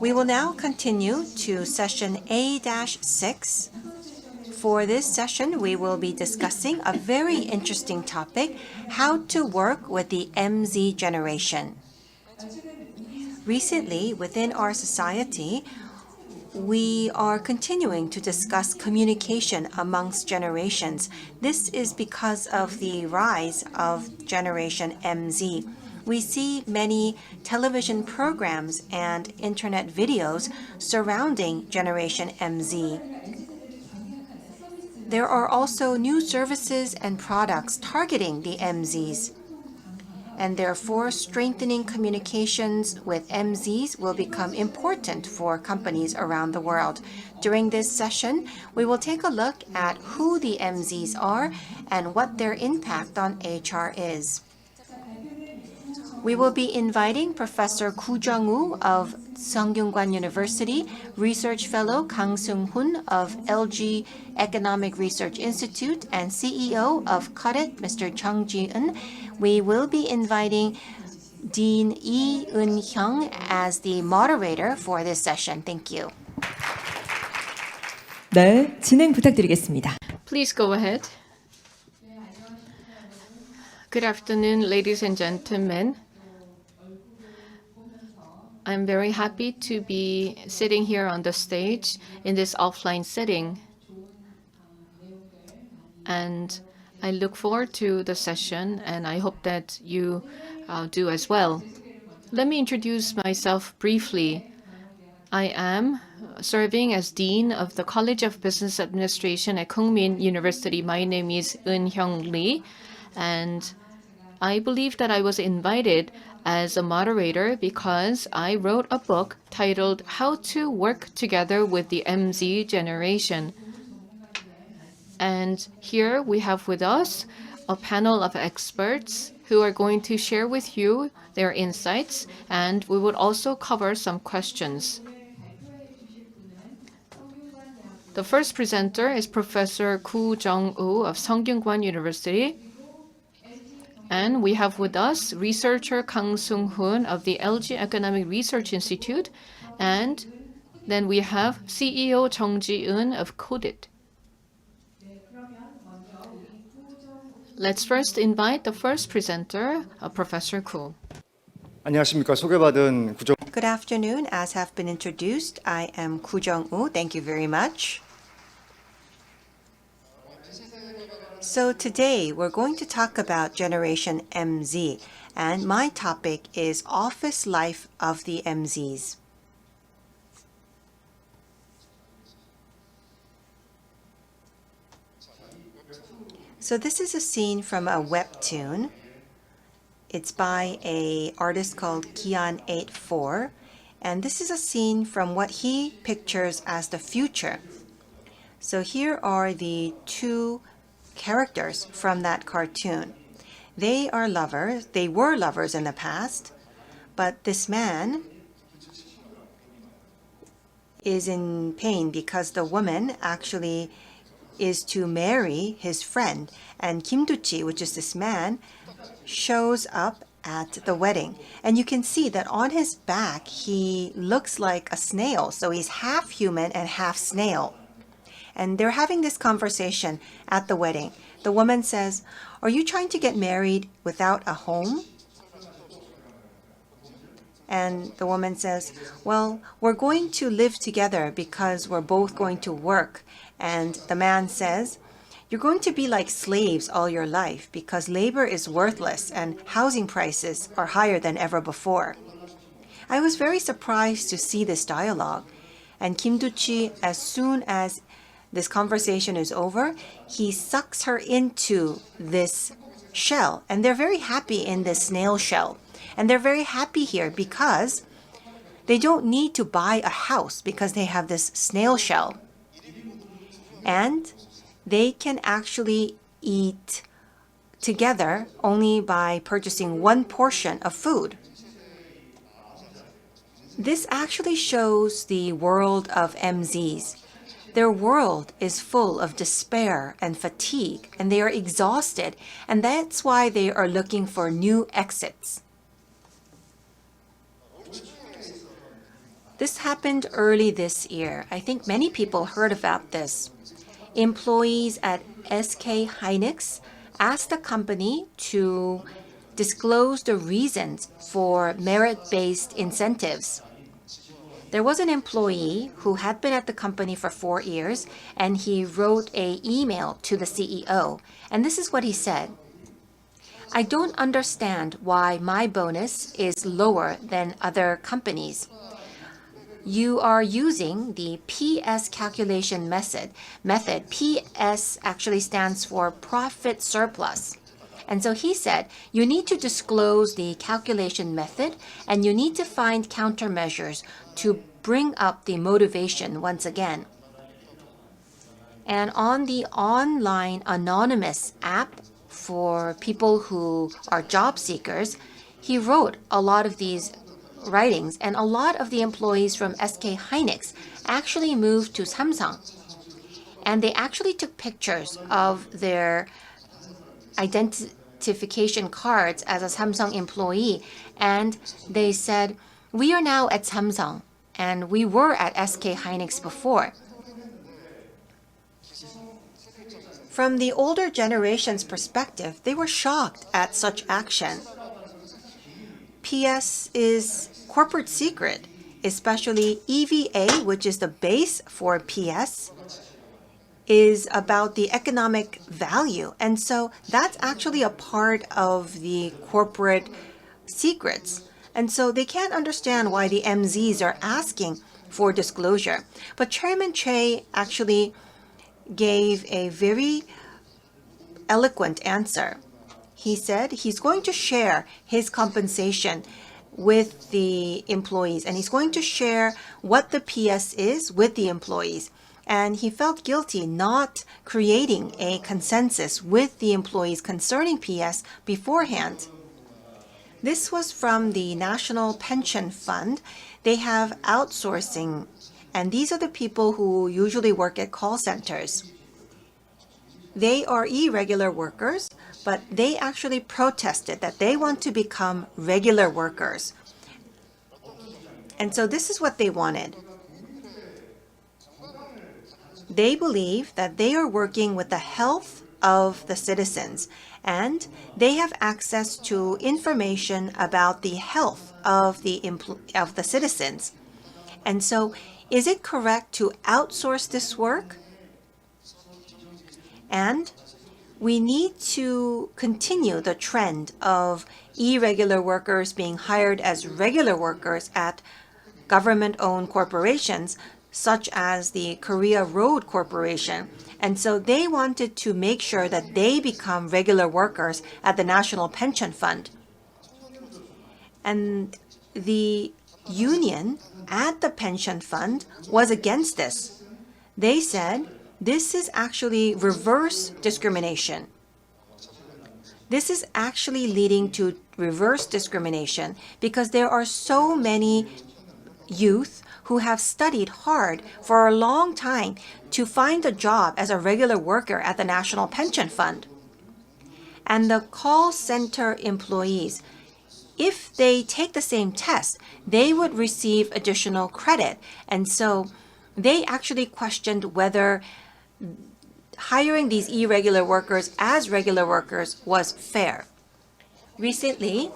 We will now continue to session A-6. For this session, we will be discussing a very interesting topic, how to work with the MZ generation. Recently, within our society, we are continuing to discuss communication amongst generations. This is because of the rise of Generation MZ. We see many television programs and internet videos surrounding Generation MZ. There are also new services and products targeting the MZs. And therefore, strengthening communications with MZs will become important for companies around the world. During this session, we will take a look at who the MZs are and what their impact on HR is. We will be inviting Professor Jeongwoo of Sungkyunkwan University, Research Fellow Kang Sung-hoon of LG Economic Research Institute, and CEO of CUTIT, Mr. Chung Ji-eun. We will be inviting Dean Eunhyung as the moderator for this session. Thank you. 네, 진행 부탁드리겠습니다. Please go ahead. Good afternoon, ladies and gentlemen. I'm very happy to be sitting here on the stage in this offline setting. And I look forward to the session, and I hope that you do as well. Let me introduce myself briefly. I am serving as Dean of the College of Business Administration at Kookmin University. My name is Eunhyung Lee, and I believe that I was invited as a moderator because I wrote a book titled How to Work Together with the MZ Generation. And here we have with us a panel of experts who are going to share with you their insights, and we would also cover some questions. The first presenter is Professor Jeongwoo of Sungkyunkwan University. And we have with us researcher Kang Sung-hoon of the LG Economic Research Institute. And then we have CEO Chung Ji-eun of CODIT. Let's first invite the first presenter, Professor Koo. 안녕하십니까. 소개받은 구정. Good afternoon. As have been introduced, I am Jeongwoo. Thank you very much. So today we're going to talk about Generation MZ, and my topic is office life of the MZs. So this is a scene from a webtoon. It's by an artist called Kian84, and this is a scene from what he pictures as the future. So here are the two characters from that cartoon. They are lovers. They were lovers in the past, but this man is in pain because the woman actually is to marry his friend, and Kim Do-chi, which is this man, shows up at the wedding, and you can see that on his back he looks like a snail, so he's half human and half snail. And they're having this conversation at the wedding. The woman says, "Are you trying to get married without a home?" And the woman says, "Well, we're going to live together because we're both going to work." And the man says, "You're going to be like slaves all your life because labor is worthless and housing prices are higher than ever before." I was very surprised to see this dialogue. And Kim Do-chi, as soon as this conversation is over, he sucks her into this shell. And they're very happy in this snail shell. And they're very happy here because they don't need to buy a house because they have this snail shell. And they can actually eat together only by purchasing one portion of food. This actually shows the world of MZs. Their world is full of despair and fatigue, and they are exhausted, and that's why they are looking for new exits. This happened early this year. I think many people heard about this. Employees at SK Hynix asked the company to disclose the reasons for merit-based incentives. There was an employee who had been at the company for 4 years, and he wrote an email to the CEO. And this is what he said. I don't understand why my bonus is lower than other companies. You are using the PS calculation method. PS actually stands for profit surplus. And so he said, you need to disclose the calculation method and you need to find countermeasures to bring up the motivation once again. And on the online anonymous app for people who are job seekers, he wrote a lot of these writings, and a lot of the employees from SK Hynix actually moved to Samsung. And they actually took pictures of their identification cards as a Samsung employee, and they said, we are now at Samsung, and we were at SK Hynix before. From the older generation's perspective, they were shocked at such action. PS is corporate secret, especially EVA, which is the base for PS, is about the economic value. And so that's actually a part of the corporate secrets. And so they can't understand why the MZs are asking for disclosure. But Chairman Choi actually gave a very eloquent answer. He said he's going to share his compensation with the employees, and he's going to share what the PS is with the employees. And he felt guilty not creating a consensus with the employees concerning PS beforehand. This was from the National Pension Fund. They have outsourcing, and these are the people who usually work at call centers. They are irregular workers, but they actually protested that they want to become regular workers. And so this is what they wanted. They believe that they are working with the health of the citizens, and they have access to information about the health of the citizens. And so, is it correct to outsource this work? And we need to continue the trend of irregular workers being hired as regular workers at government-owned corporations, such as the Korea Road Corporation. And so they wanted to make sure that they become regular workers at the National Pension Fund. And the union at the pension fund was against this. They said, this is actually reverse discrimination. This is actually leading to reverse discrimination because there are so many youth who have studied hard for a long time to find a job as a regular worker at the National Pension Fund. And the call center employees, if they take the same test, they would receive additional credit. And so they actually questioned whether hiring these irregular workers as regular workers was fair. Recently,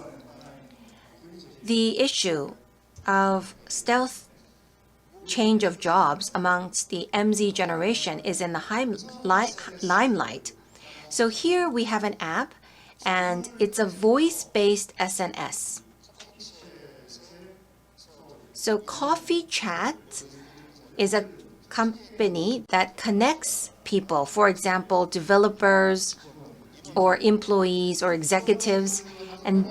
the issue of stealth change of jobs amongst the MZ generation is in the limelight. So here we have an app, and it's a voice-based SNS. So CoffeeChat is a company that connects people, for example, developers or employees or executives. And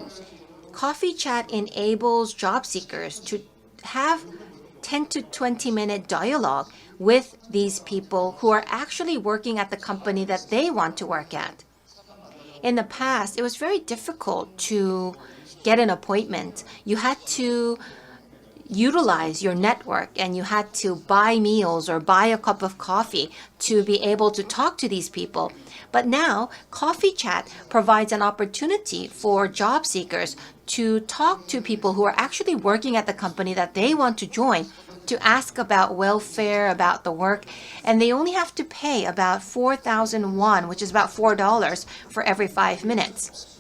CoffeeChat enables job seekers to have 10 to 20-minute dialogue with these people who are actually working at the company that they want to work at. In the past, it was very difficult to get an appointment. You had to utilize your network and you had to buy meals or buy a cup of coffee to be able to talk to these people. But now, CoffeeChat provides an opportunity for job seekers to talk to people who are actually working at the company that they want to join, to ask about welfare, about the work, and they only have to pay about 4,000 won, which is about $4 for every 5 minutes.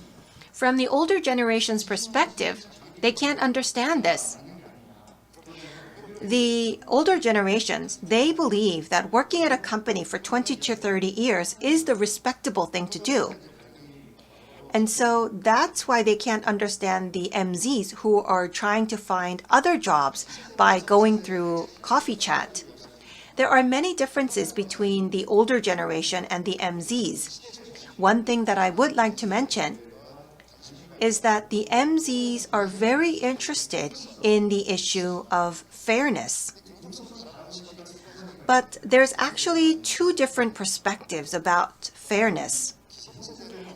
From the older generation's perspective, they can't understand this. The older generations, they believe that working at a company for 20 to 30 years is the respectable thing to do. And so that's why they can't understand the MZs who are trying to find other jobs by going through CoffeeChat. There are many differences between the older generation and the MZs. One thing that I would like to mention is that the MZs are very interested in the issue of fairness. But there's actually two different perspectives about fairness.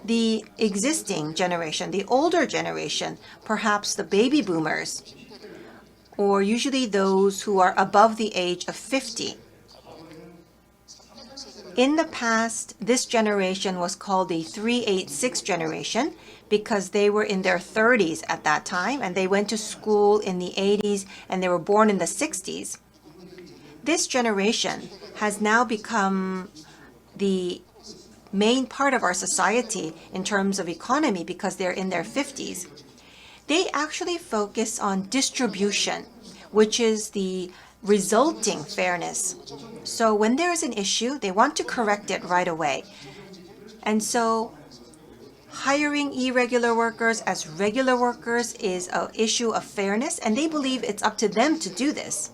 The existing generation, the older generation, perhaps the baby boomers, or usually those who are above the age of 50. In the past, this generation was called the 386 generation because they were in their 30s at that time and they went to school in the 80s and they were born in the 60s. This generation has now become the main part of our society in terms of economy because they're in their 50s. They actually focus on distribution, which is the resulting fairness. So when there is an issue, they want to correct it right away. And so hiring irregular workers as regular workers is an issue of fairness, and they believe it's up to them to do this.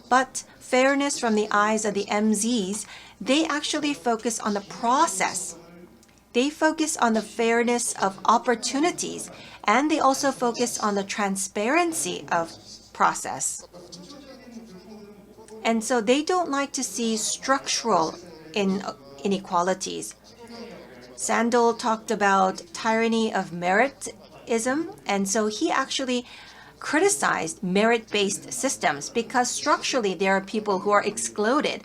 But fairness from the eyes of the MZs, they actually focus on the process. They focus on the fairness of opportunities, and they also focus on the transparency of process. And so they don't like to see structural inequalities. Sandel talked about tyranny of meritism, and so he actually criticized merit-based systems because structurally there are people who are excluded.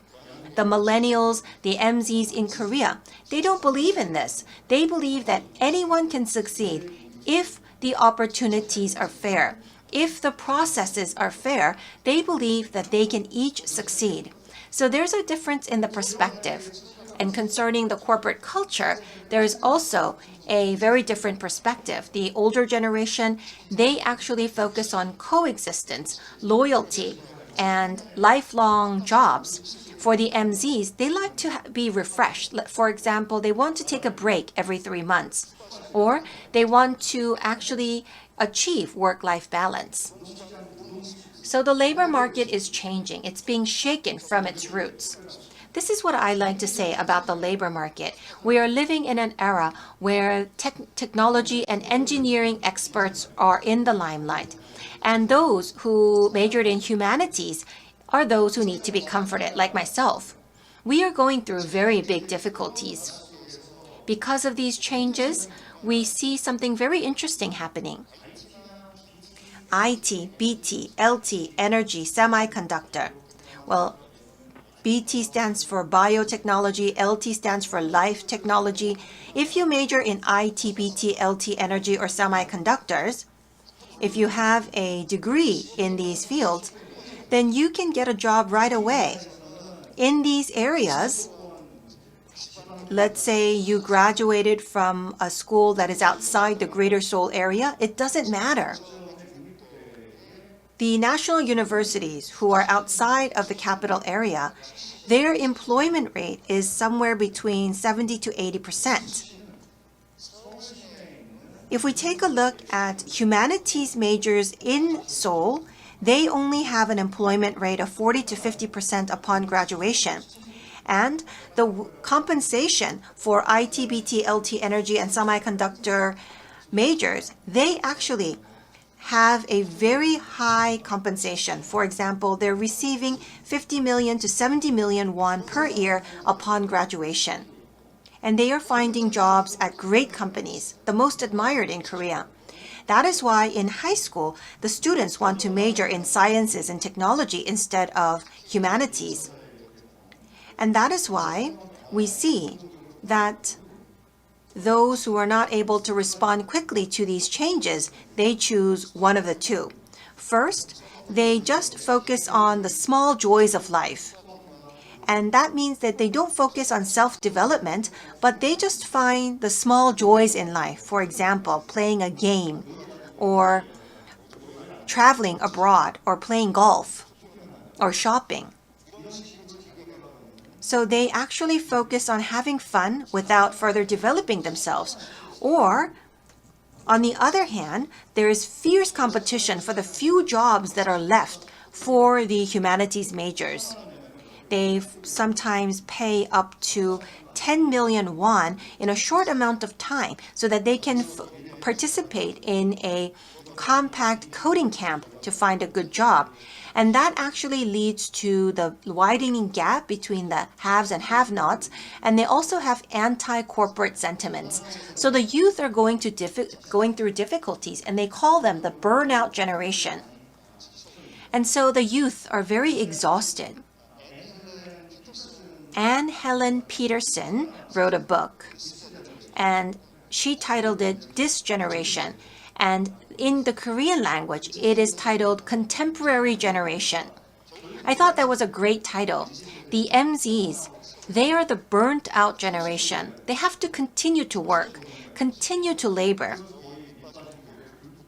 The millennials, the MZs in Korea, they don't believe in this. They believe that anyone can succeed if the opportunities are fair. If the processes are fair, they believe that they can each succeed. So there's a difference in the perspective. And concerning the corporate culture, there is also a very different perspective. The older generation, they actually focus on coexistence, loyalty, and lifelong jobs. For the MZs, they like to be refreshed. For example, they want to take a break every 3 months, or they want to actually achieve work-life balance. So the labor market is changing. It's being shaken from its roots. This is what I like to say about the labor market. We are living in an era where technology and engineering experts are in the limelight. And those who majored in humanities are those who need to be comforted, like myself. We are going through very big difficulties. Because of these changes, we see something very interesting happening. IT, BT, LT, energy, semiconductor. Well, BT stands for biotechnology, LT stands for life technology. If you major in IT, BT, LT, energy, or semiconductors, if you have a degree in these fields, then you can get a job right away. In these areas, let's say you graduated from a school that is outside the Greater Seoul area, it doesn't matter. The national universities who are outside of the capital area, their employment rate is somewhere between 70 to 80%. If we take a look at humanities majors in Seoul, they only have an employment rate of 40 to 50% upon graduation. And the compensation for IT, BT, LT, energy, and semiconductor majors, they actually have a very high compensation. For example, they're receiving 50 million to 70 million won per year upon graduation. and they are finding jobs at great companies, the most admired in Korea. That is why in high school, the students want to major in sciences and technology instead of humanities. And that is why we see that those who are not able to respond quickly to these changes, they choose one of the two. First, they just focus on the small joys of life. And that means that they don't focus on self-development, but they just find the small joys in life. For example, playing a game, or traveling abroad, or playing golf, or shopping. So they actually focus on having fun without further developing themselves. Or, on the other hand, there is fierce competition for the few jobs that are left for the humanities majors. They sometimes pay up to 10 million won in a short amount of time so that they can participate in a compact coding camp to find a good job. And that actually leads to the widening gap between the haves and have-nots, and they also have anti-corporate sentiments. So the youth are going through difficulties, and they call them the Burnout Generation. And so the youth are very exhausted. Anne Helen Peterson wrote a book, and she titled it This Generation. And in the Korean language, it is titled Contemporary Generation. I thought that was a great title. The MZs, they are the burnt out generation. They have to continue to work, continue to labor.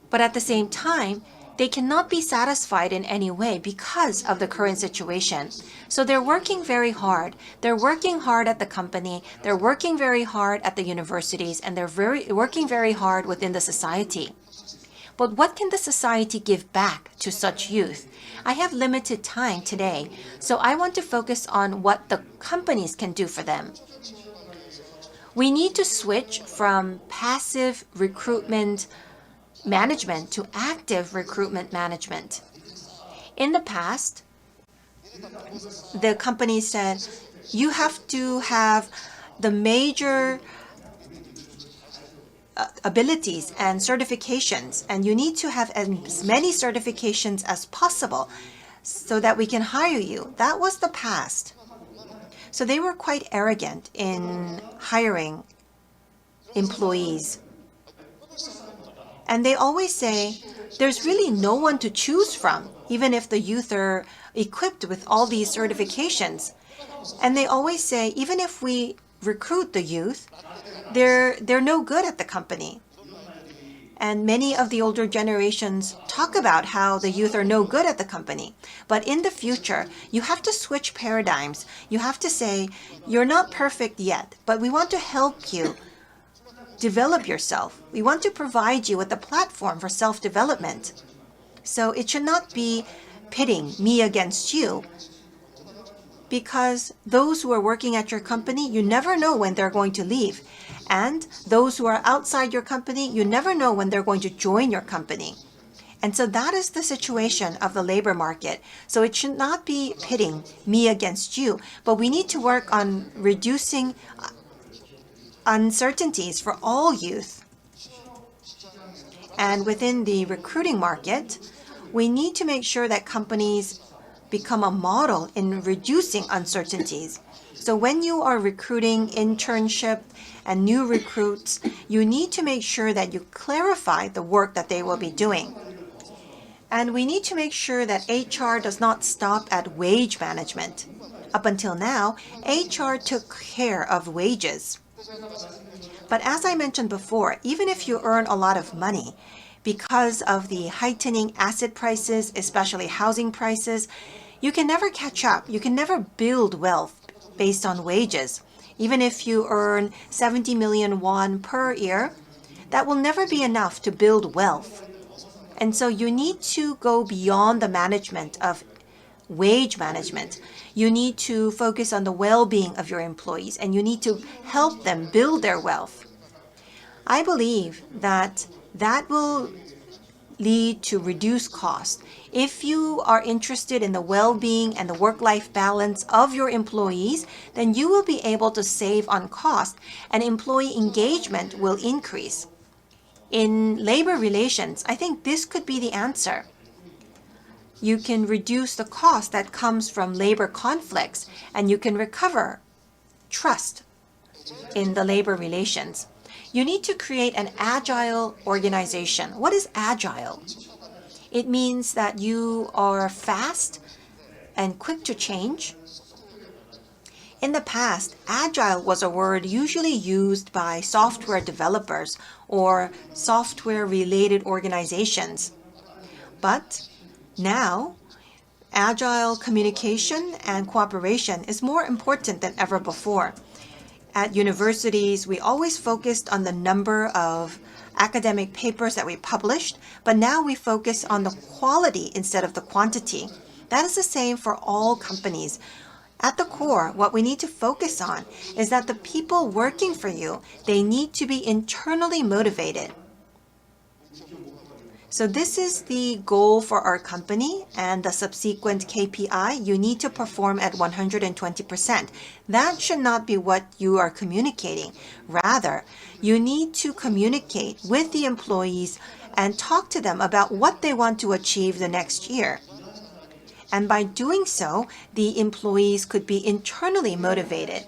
But at the same time, they cannot be satisfied in any way because of the current situation. So they're working very hard. They're working hard at the company, they're working very hard at the universities, and they're working very hard within the society. But what can the society give back to such youth? I have limited time today, so I want to focus on what the companies can do for them. We need to switch from passive recruitment management to active recruitment management. In the past, the company said, you have to have the major abilities and certifications, and you need to have as many certifications as possible so that we can hire you. That was the past. So they were quite arrogant in hiring employees. And they always say, there's really no one to choose from, even if the youth are equipped with all these certifications. And they always say, even if we recruit the youth, they're no good at the company. And many of the older generations talk about how the youth are no good at the company. But in the future, you have to switch paradigms. You have to say, you're not perfect yet, but we want to help you develop yourself. We want to provide you with a platform for self-development. So it should not be pitting me against you, because those who are working at your company, you never know when they're going to leave. And those who are outside your company, you never know when they're going to join your company. And so that is the situation of the labor market. So it should not be pitting me against you, but we need to work on reducing uncertainties for all youth. And within the recruiting market, we need to make sure that companies become a model in reducing uncertainties. So when you are recruiting internship and new recruits, you need to make sure that you clarify the work that they will be doing. And we need to make sure that HR does not stop at wage management. Up until now, HR took care of wages. But as I mentioned before, even if you earn a lot of money, because of the heightening asset prices, especially housing prices, you can never catch up. You can never build wealth based on wages. Even if you earn 70 million won per year, that will never be enough to build wealth. And so you need to go beyond the management of wage management. You need to focus on the well-being of your employees, and you need to help them build their wealth. I believe that that will lead to reduced cost. If you are interested in the well-being and the work-life balance of your employees, then you will be able to save on cost and employee engagement will increase. In labor relations, I think this could be the answer. You can reduce the cost that comes from labor conflicts and you can recover trust in the labor relations. You need to create an agile organization. What is agile? It means that you are fast and quick to change. In the past, agile was a word usually used by software developers or software-related organizations. But now, agile communication and cooperation is more important than ever before. At universities, we always focused on the number of academic papers that we published, but now we focus on the quality instead of the quantity. That is the same for all companies. At the core, what we need to focus on is that the people working for you, they need to be internally motivated. So this is the goal for our company and the subsequent KPI. You need to perform at 120%. That should not be what you are communicating. Rather, you need to communicate with the employees and talk to them about what they want to achieve the next year. And by doing so, the employees could be internally motivated.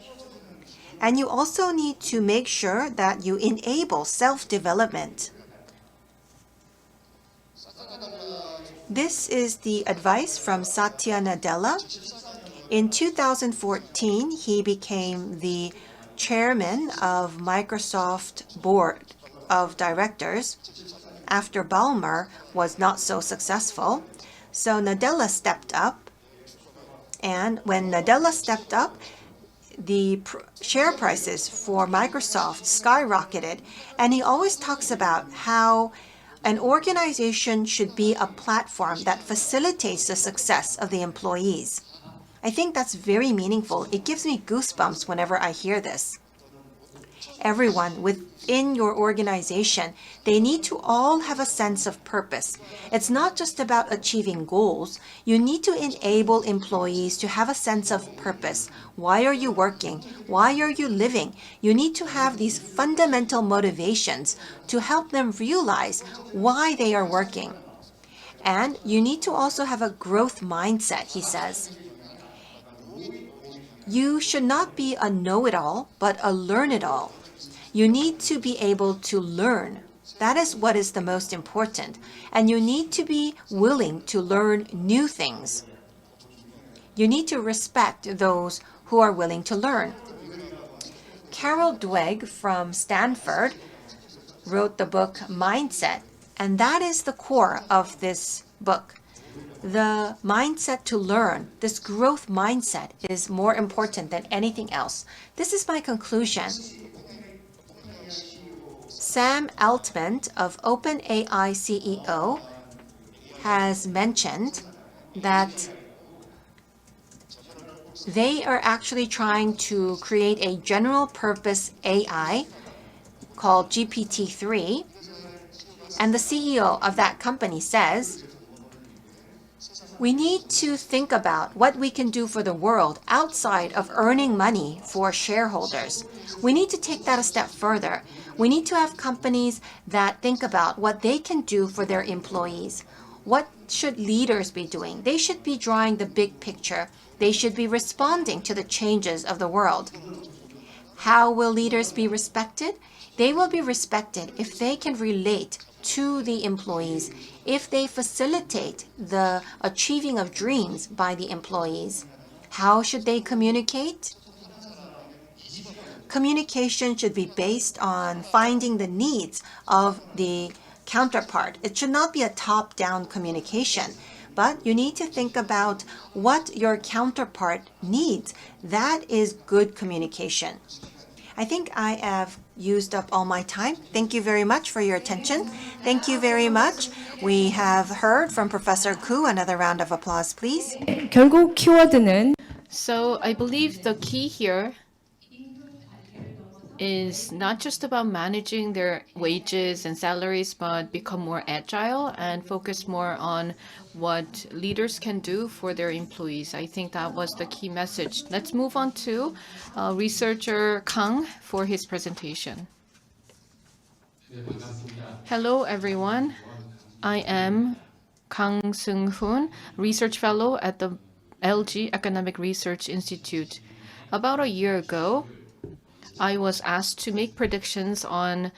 And you also need to make sure that you enable self-development. This is the advice from Satya Nadella. In 2014, he became the chairman of Microsoft Board of Directors after Ballmer was not so successful. So Nadella stepped up. And when Nadella stepped up, the share prices for Microsoft skyrocketed. And he always talks about how an organization should be a platform that facilitates the success of the employees. I think that's very meaningful. It gives me goosebumps whenever I hear this. Everyone within your organization, they need to all have a sense of purpose. It's not just about achieving goals. You need to enable employees to have a sense of purpose. Why are you working? Why are you living? You need to have these fundamental motivations to help them realize why they are working. And you need to also have a growth mindset, he says. You should not be a know-it-all, but a learn-it-all. You need to be able to learn. That is what is the most important. And you need to be willing to learn new things. You need to respect those who are willing to learn. Carol Dweck from Stanford wrote the book Mindset, and that is the core of this book. The mindset to learn, this growth mindset, is more important than anything else. This is my conclusion. Sam Altman of OpenAI CEO has mentioned that they are actually trying to create a general purpose AI called GPT-3. And the CEO of that company says, we need to think about what we can do for the world outside of earning money for shareholders. We need to take that a step further. We need to have companies that think about what they can do for their employees. What should leaders be doing? They should be drawing the big picture. They should be responding to the changes of the world. How will leaders be respected? They will be respected if they can relate to the employees, if they facilitate the achieving of dreams by the employees. How should they communicate? Communication should be based on finding the needs of the counterpart. It should not be a top-down communication, but you need to think about what your counterpart needs. That is good communication. I think I have used up all my time. Thank you very much for your attention. Thank you very much. We have heard from Professor Koo. Another round of applause, please. 결국 키워드는 So I believe the key here is not just about managing their wages and salaries, but become more agile and focus more on what leaders can do for their employees. I think that was the key message. Let's move on to researcher Kang for his presentation. Hello, everyone. I am Kang Seung-hoon, research fellow at the LG Economic Research Institute. About a year ago, I was asked to make predictions on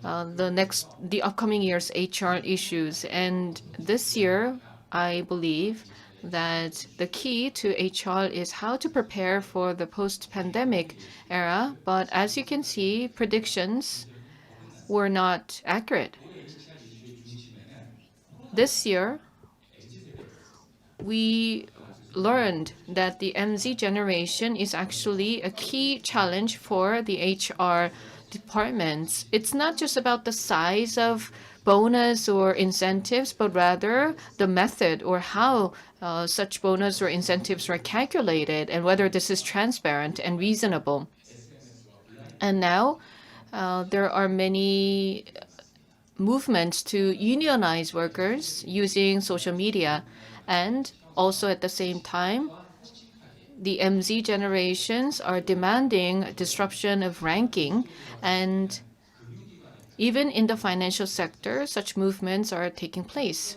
the upcoming year's HR issues. And this year, I believe that the key to HR is how to prepare for the post-pandemic era. But as you can see, predictions were not accurate. This year, we learned that the MZ generation is actually a key challenge for the HR departments. It's not just about the size of bonus or incentives, but rather the method or how such bonus or incentives are calculated and whether this is transparent and reasonable. And now there are many movements to unionize workers using social media. And also at the same time, the MZ generations are demanding disruption of ranking. And even in the financial sector, such movements are taking place.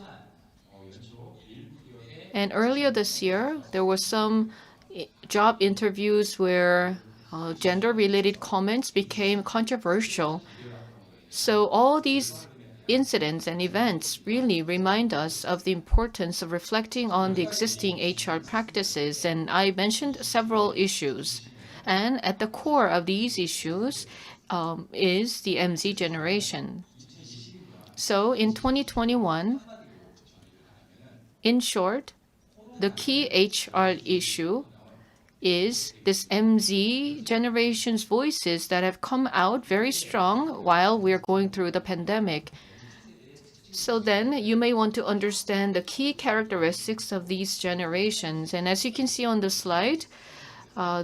And earlier this year, there were some job interviews where gender-related comments became controversial. So all these incidents and events really remind us of the importance of reflecting on the existing HR practices. And I mentioned several issues. And at the core of these issues is the MZ generation. So in 2021, in short, the key HR issue is this MZ generation's voices that have come out very strong while we're going through the pandemic. So then you may want to understand the key characteristics of these generations. And as you can see on the slide,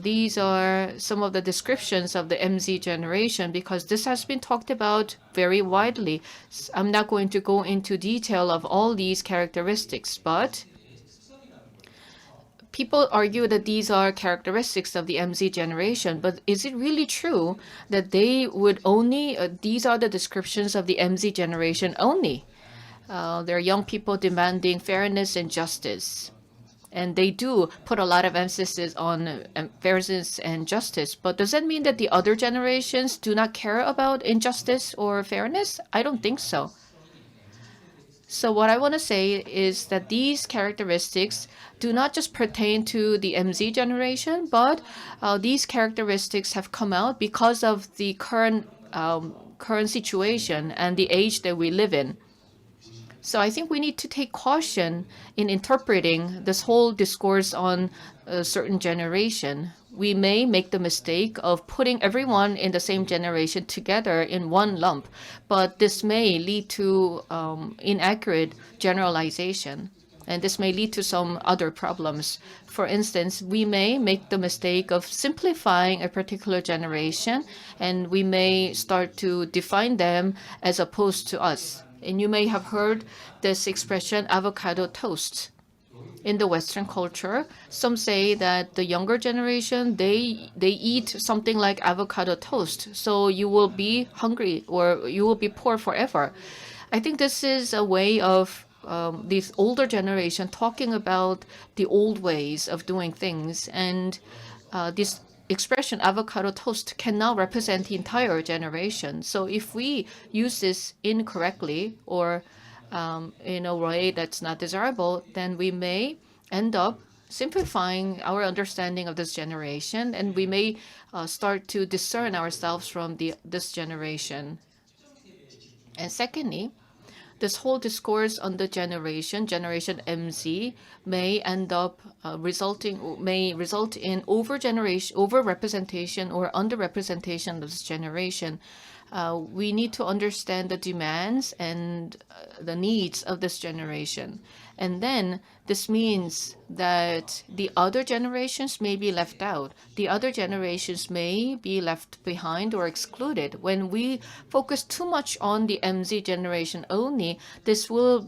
these are some of the descriptions of the MZ generation because this has been talked about very widely. I'm not going to go into detail of all these characteristics, but people argue that these are characteristics of the MZ generation, but is it really true that they would only, these are the descriptions of the MZ generation only? There are young people demanding fairness and justice. And they do put a lot of emphasis on fairness and justice. But does that mean that the other generations do not care about injustice or fairness? I don't think so. So what I want to say is that these characteristics do not just pertain to the MZ generation, but these characteristics have come out because of the current situation and the age that we live in. So I think we need to take caution in interpreting this whole discourse on a certain generation. We may make the mistake of putting everyone in the same generation together in one lump, but this may lead to inaccurate generalization, and this may lead to some other problems. For instance, we may make the mistake of simplifying a particular generation, and we may start to define them as opposed to us. And you may have heard this expression, avocado toast. In the Western culture, some say that the younger generation, they eat something like avocado toast, so you will be hungry or you will be poor forever. I think this is a way of this older generation talking about the old ways of doing things. And this expression avocado toast cannot represent the entire generation. So if we use this incorrectly or in a way that's not desirable, then we may end up simplifying our understanding of this generation, and we may start to discern ourselves from this generation. And secondly, this whole discourse on the Generation MZ, may end up result in over-representation or under-representation of this generation. We need to understand the demands and the needs of this generation. And then this means that the other generations may be left out. The other generations may be left behind or excluded. When we focus too much on the MZ generation only, this will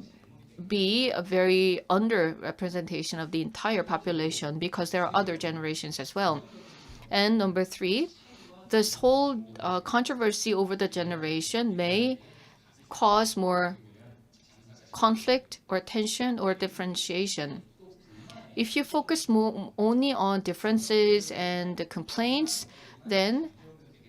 be a very underrepresentation of the entire population because there are other generations as well. And number three, this whole controversy over the generation may cause more conflict or tension or differentiation. If you focus more only on differences and the complaints, then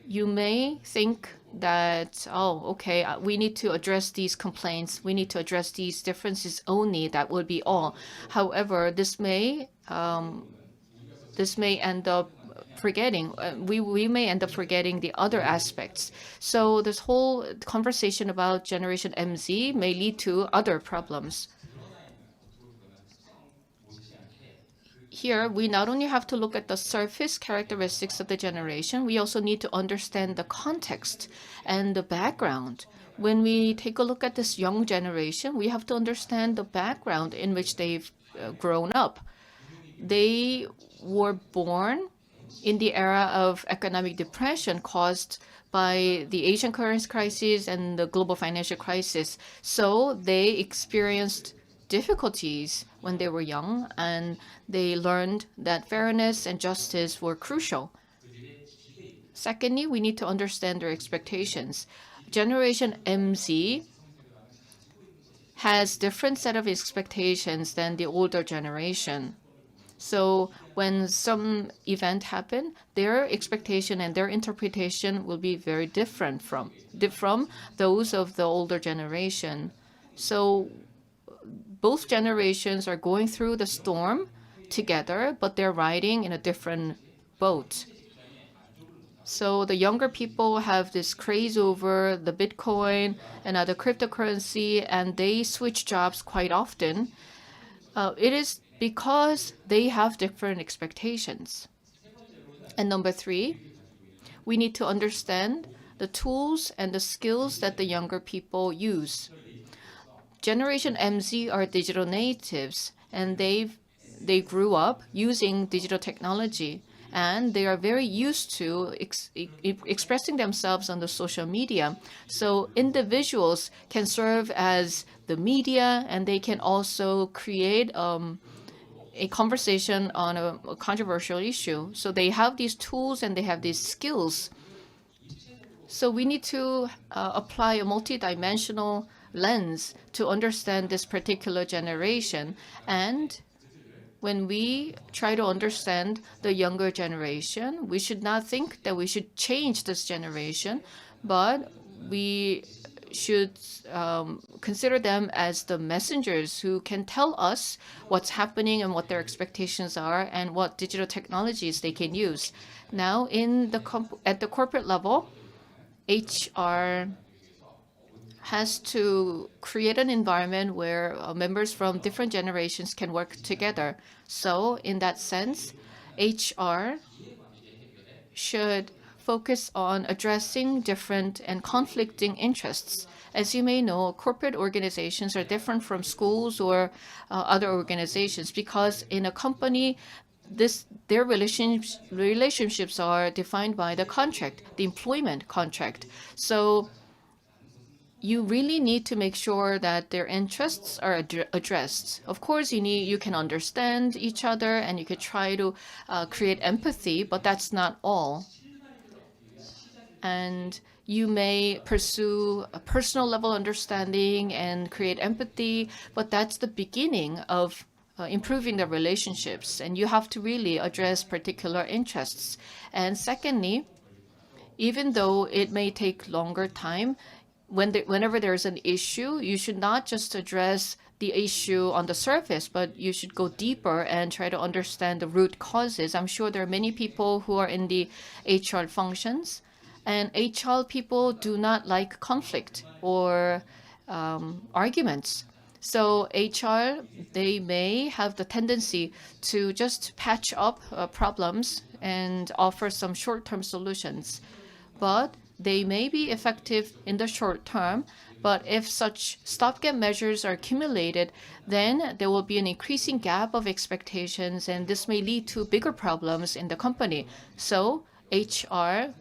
you may think that, oh, okay, we need to address these complaints, we need to address these differences only, that would be all. However, this may end up forgetting, we may end up forgetting the other aspects. So this whole conversation about Generation MZ may lead to other problems. Here, we not only have to look at the surface characteristics of the generation, we also need to understand the context and the background. When we take a look at this young generation, we have to understand the background in which they've grown up. They were born in the era of economic depression caused by the Asian currency crisis and the global financial crisis. So they experienced difficulties when they were young, and they learned that fairness and justice were crucial. Secondly, we need to understand their expectations. Generation MZ has different set of expectations than the older generation. So when some event happen, their expectation and their interpretation will be very different from those of the older generation. So both generations are going through the storm together, but they're riding in a different boat. So the younger people have this craze over the Bitcoin and other cryptocurrency, and they switch jobs quite often. It is because they have different expectations. And number three, we need to understand the tools and the skills that the younger people use. Generation MZ are digital natives, and they grew up using digital technology, and they are very used to expressing themselves on the social media. So individuals can serve as the media, and they can also create a conversation on a controversial issue. So they have these tools and they have these skills. So we need to apply a multidimensional lens to understand this particular generation. And when we try to understand the younger generation, we should not think that we should change this generation, but we should consider them as the messengers who can tell us what's happening and what their expectations are and what digital technologies they can use. Now, at the corporate level, HR has to create an environment where members from different generations can work together. So in that sense, HR should focus on addressing different and conflicting interests. As you may know, corporate organizations are different from schools or other organizations because in a company, their relationships are defined by the contract, the employment contract. So you really need to make sure that their interests are addressed. Of course, you can understand each other and you could try to create empathy, but that's not all. And you may pursue a personal level understanding and create empathy, but that's the beginning of improving the relationships. And you have to really address particular interests. And secondly, even though it may take longer time, whenever there's an issue, you should not just address the issue on the surface, but you should go deeper and try to understand the root causes. I'm sure there are many people who are in the HR functions, and HR people do not like conflict or arguments. So HR, they may have the tendency to just patch up problems and offer some short-term solutions. But They may be effective in the short term, but if such stopgap measures are accumulated, then there will be an increasing gap of expectations, and this may lead to bigger problems in the company. So HR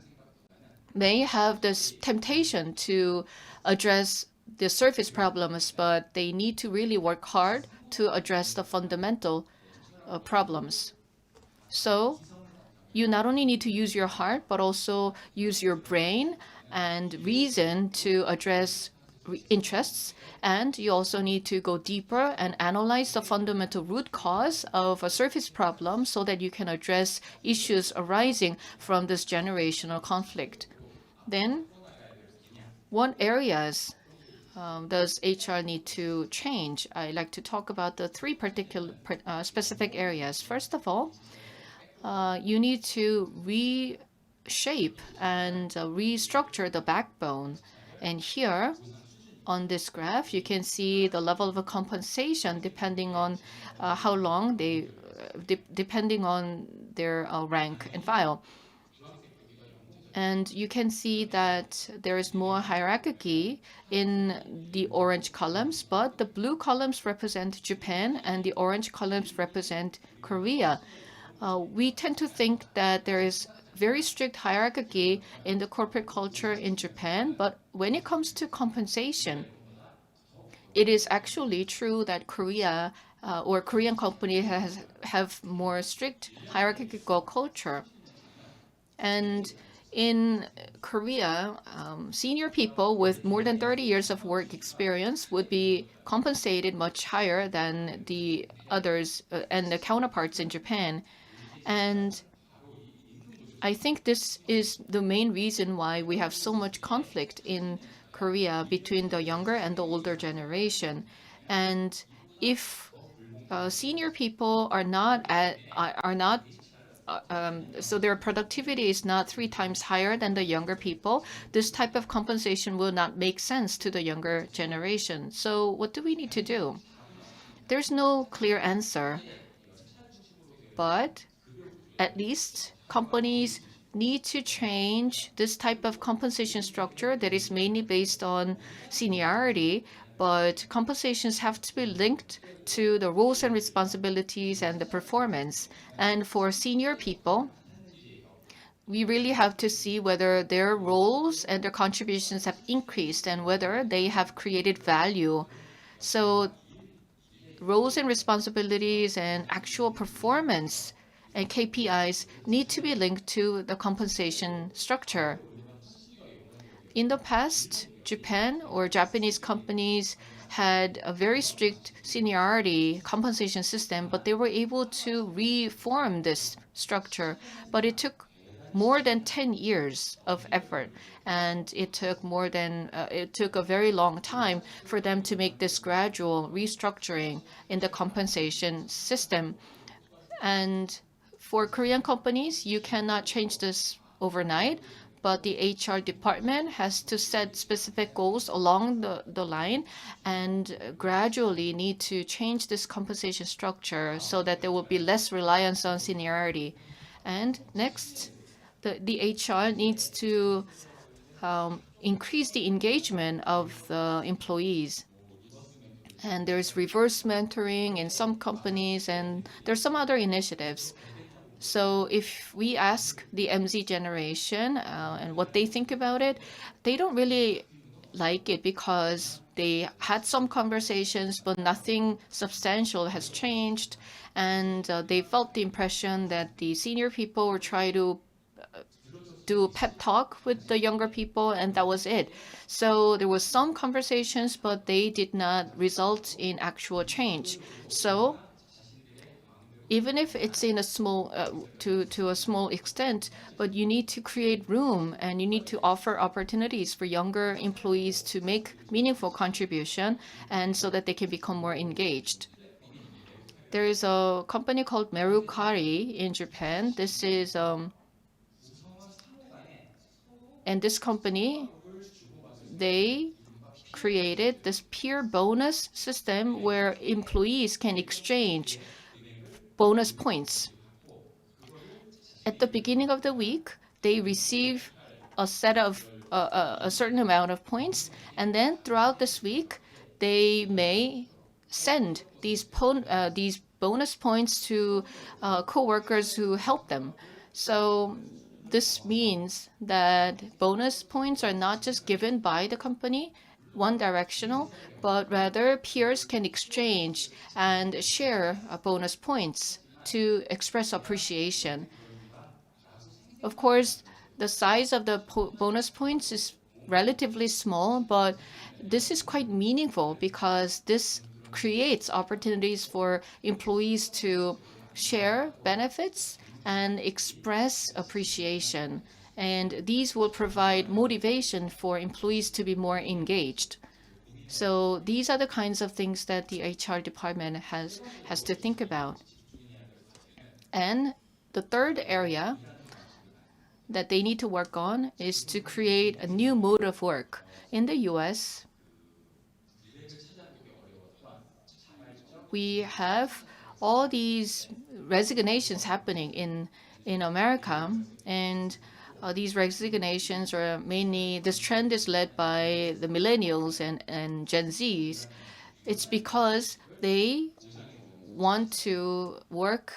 may have this temptation to address the surface problems, but they need to really work hard to address the fundamental problems. So you not only need to use your heart, but also use your brain and reason to address interests. And you also need to go deeper and analyze the fundamental root cause of a surface problem so that you can address issues arising from this generational conflict. Then, what areas does HR need to change? I like to talk about the three particular specific areas. First of all, you need to reshape and restructure the backbone. And here, on this graph, you can see the level of compensation depending on how long they, depending on their rank and file. And you can see that there is more hierarchy in the orange columns, but the blue columns represent Japan and the orange columns represent Korea. We tend to think that there is very strict hierarchy in the corporate culture in Japan, but when it comes to compensation, it is actually true that Korea or Korean companies have more strict hierarchical culture. And in Korea, senior people with more than 30 years of work experience would be compensated much higher than the others and the counterparts in Japan. And I think this is the main reason why we have so much conflict in Korea between the younger and the older generation. And if senior people are not so their productivity is not 3 times higher than the younger people, this type of compensation will not make sense to the younger generation. So what do we need to do? There's no clear answer, but at least companies need to change this type of compensation structure that is mainly based on seniority, but compensations have to be linked to the roles and responsibilities and the performance. And for senior people, we really have to see whether their roles and their contributions have increased and whether they have created value. So roles and responsibilities and actual performance and KPIs need to be linked to the compensation structure. In the past, Japan or Japanese companies had a very strict seniority compensation system, but they were able to reform this structure. But it took more than 10 years of effort, and it took a very long time for them to make this gradual restructuring in the compensation system. And for Korean companies, you cannot change this overnight, but the HR department has to set specific goals along the line and gradually need to change this compensation structure so that there will be less reliance on seniority. And next, the HR needs to increase the engagement of the employees. And there's reverse mentoring in some companies, and there's some other initiatives. So if we ask the MZ generation and what they think about it, they don't really like it because they had some conversations, but nothing substantial has changed. And they felt the impression that the senior people were trying to do pep talk with the younger people, and that was it. So there was some conversations, but they did not result in actual change. So even if it's in a small to a small extent, but you need to create room and you need to offer opportunities for younger employees to make meaningful contribution, and so that they can become more engaged. There is a company called Mercari in Japan. This is and this company, they created this peer bonus system where employees can exchange bonus points. At the beginning of the week, they receive a set of a certain amount of points, and then throughout this week, they may send these bonus points to coworkers who help them. So this means that bonus points are not just given by the company, one directional, but rather peers can exchange and share bonus points to express appreciation. Of course, the size of the bonus points is relatively small, but this is quite meaningful because this creates opportunities for employees to share benefits and express appreciation. And these will provide motivation for employees to be more engaged. So these are the kinds of things that the HR department has to think about. And the third area that they need to work on is to create a new mode of work. In the US, we have all these resignations happening in America, and these resignations are mainly, this trend is led by the millennials and Gen Zs. It's because they want to work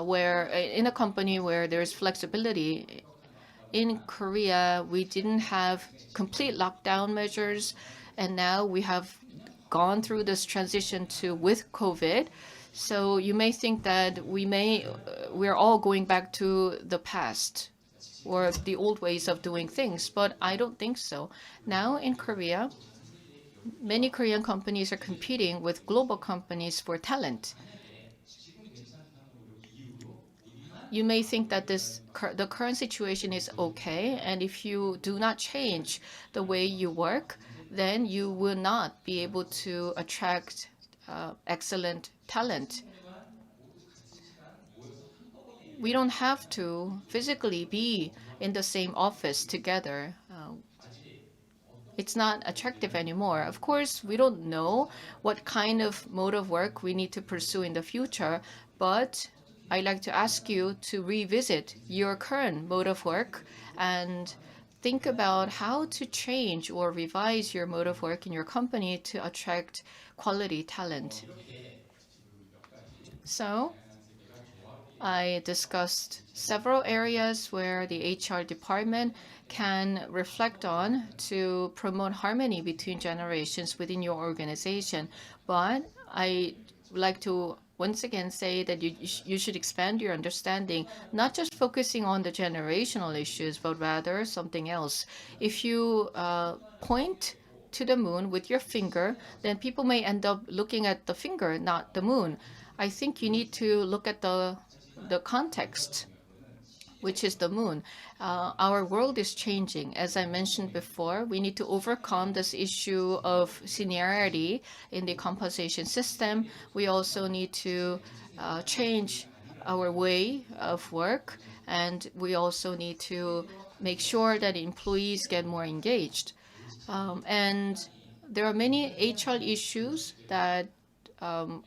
where in a company where there's flexibility. In Korea, we didn't have complete lockdown measures, and now we have gone through this transition to with COVID. So you may think that we're all going back to the past or the old ways of doing things, but I don't think so. Now in Korea, many Korean companies are competing with global companies for talent. You may think that the current situation is okay, and if you do not change the way you work, then you will not be able to attract excellent talent. We don't have to physically be in the same office together. It's not attractive anymore. Of course, we don't know what kind of mode of work we need to pursue in the future, but I'd like to ask you to revisit your current mode of work and think about how to change or revise your mode of work in your company to attract quality talent. So I discussed several areas where the HR department can reflect on to promote harmony between generations within your organization. But I would like to once again say that you should expand your understanding, not just focusing on the generational issues, but rather something else. If you point to the moon with your finger, then people may end up looking at the finger, not the moon. I think you need to look at the context, which is the moon. Our world is changing. As I mentioned before, we need to overcome this issue of seniority in the compensation system. We also need to change our way of work, and we also need to make sure that employees get more engaged. And there are many HR issues that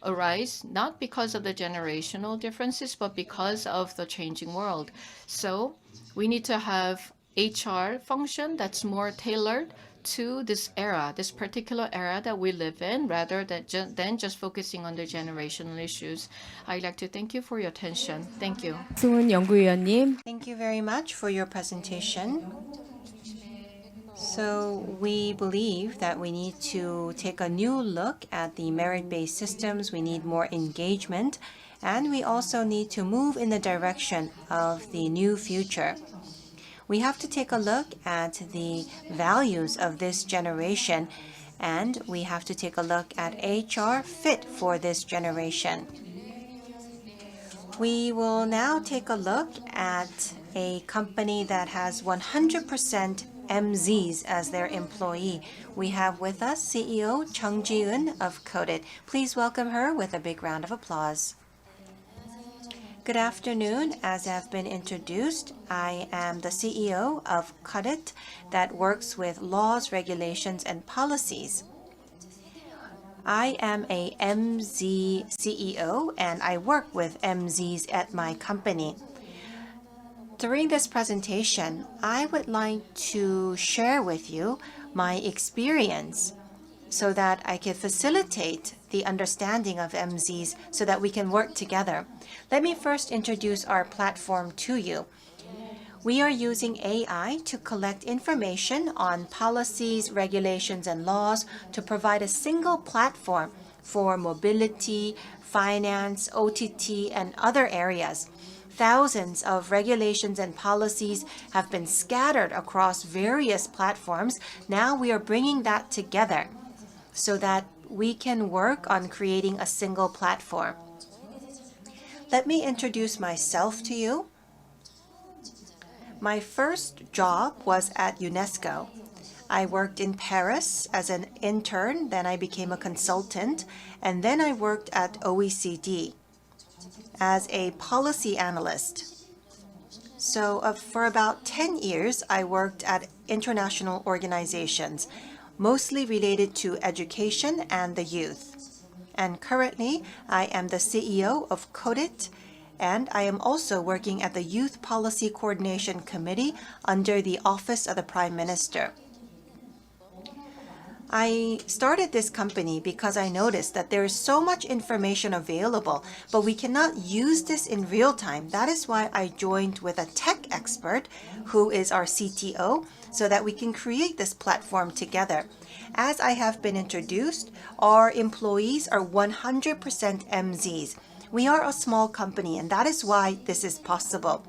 arise not because of the generational differences, but because of the changing world. So we need to have HR function that's more tailored to this era, this particular era that we live in, rather than just focusing on the generational issues. I'd like to thank you for your attention. Thank you. 연구 위원님. Thank you very much for your presentation. So we believe that we need to take a new look at the merit-based systems. We need more engagement, and we also need to move in the direction of the new future. We have to take a look at the values of this generation, and we have to take a look at HR fit for this generation. We will now take a look at a company that has 100% MZs as their employee. We have with us CEO Chung Ji-eun of Codit. Please welcome her with a big round of applause. Good afternoon. As I've been introduced, I am the CEO of Codit that works with laws, regulations, and policies. I am a MZ CEO, and I work with MZs at my company. During this presentation, I would like to share with you my experience so that I can facilitate the understanding of MZs so that we can work together. Let me first introduce our platform to you. We are using AI to collect information on policies, regulations, and laws to provide a single platform for mobility, finance, OTT, and other areas. Thousands of regulations and policies have been scattered across various platforms. Now we are bringing that together so that we can work on creating a single platform. Let me introduce myself to you. My first job was at UNESCO. I worked in Paris as an intern, then I became a consultant, and then I worked at OECD as a policy analyst. So for about 10 years, I worked at international organizations, mostly related to education and the youth. And currently, I am the CEO of CODIT, and I am also working at the Youth Policy Coordination Committee under the Office of the Prime Minister. I started this company because I noticed that there is so much information available, but we cannot use this in real time. That is why I joined with a tech expert who is our CTO so that we can create this platform together. As I have been introduced, our employees are 100% MZs. We are a small company, and that is why this is possible.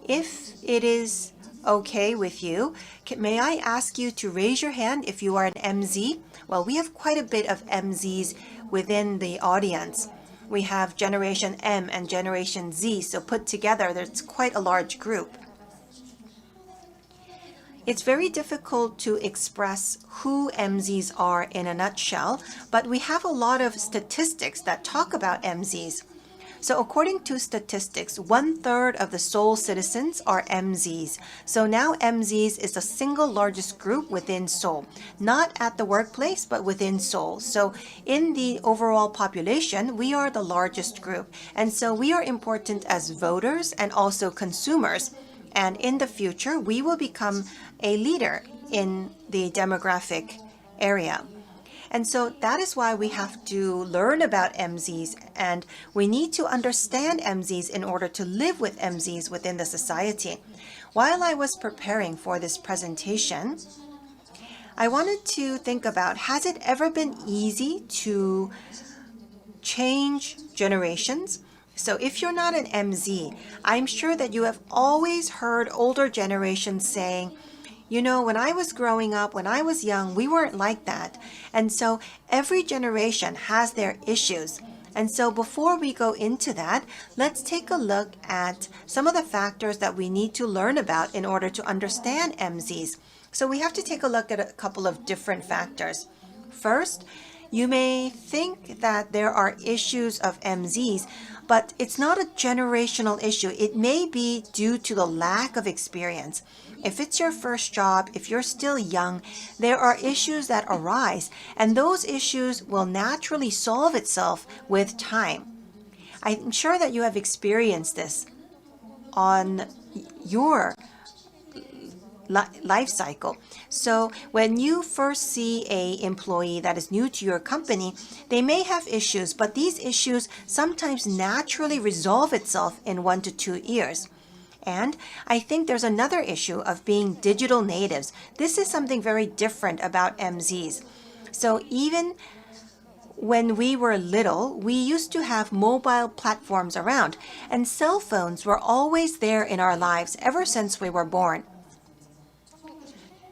If it is okay with you, may I ask you to raise your hand if you are an MZ? Well, we have quite a bit of MZs within the audience. We have Generation M and Generation Z, so put together, there's quite a large group. It's very difficult to express who MZs are in a nutshell, but we have a lot of statistics that talk about MZs. So according to statistics, 1/3 of the Seoul citizens are MZs. So now MZs is the single largest group within Seoul, not at the workplace, but within Seoul. So in the overall population, we are the largest group. And so we are important as voters and also consumers. And in the future, we will become a leader in the demographic area. And so that is why we have to learn about MZs, and we need to understand MZs in order to live with MZs within the society. While I was preparing for this presentation, I wanted to think about, has it ever been easy to change generations? So if you're not an MZ, I'm sure that you have always heard older generations saying, you know, when I was growing up, when I was young, we weren't like that. And so every generation has their issues. And so before we go into that, let's take a look at some of the factors that we need to learn about in order to understand MZs. So we have to take a look at a couple of different factors. First, you may think that there are issues of MZs, but it's not a generational issue. It may be due to the lack of experience. If it's your first job, if you're still young, there are issues that arise, and those issues will naturally solve itself with time. I'm sure that you have experienced this on your life cycle. So when you first see an employee that is new to your company, they may have issues, but these issues sometimes naturally resolve itself in 1 to 2 years. And I think there's another issue of being digital natives. This is something very different about MZs. So even when we were little, we used to have mobile platforms around, and cell phones were always there in our lives ever since we were born.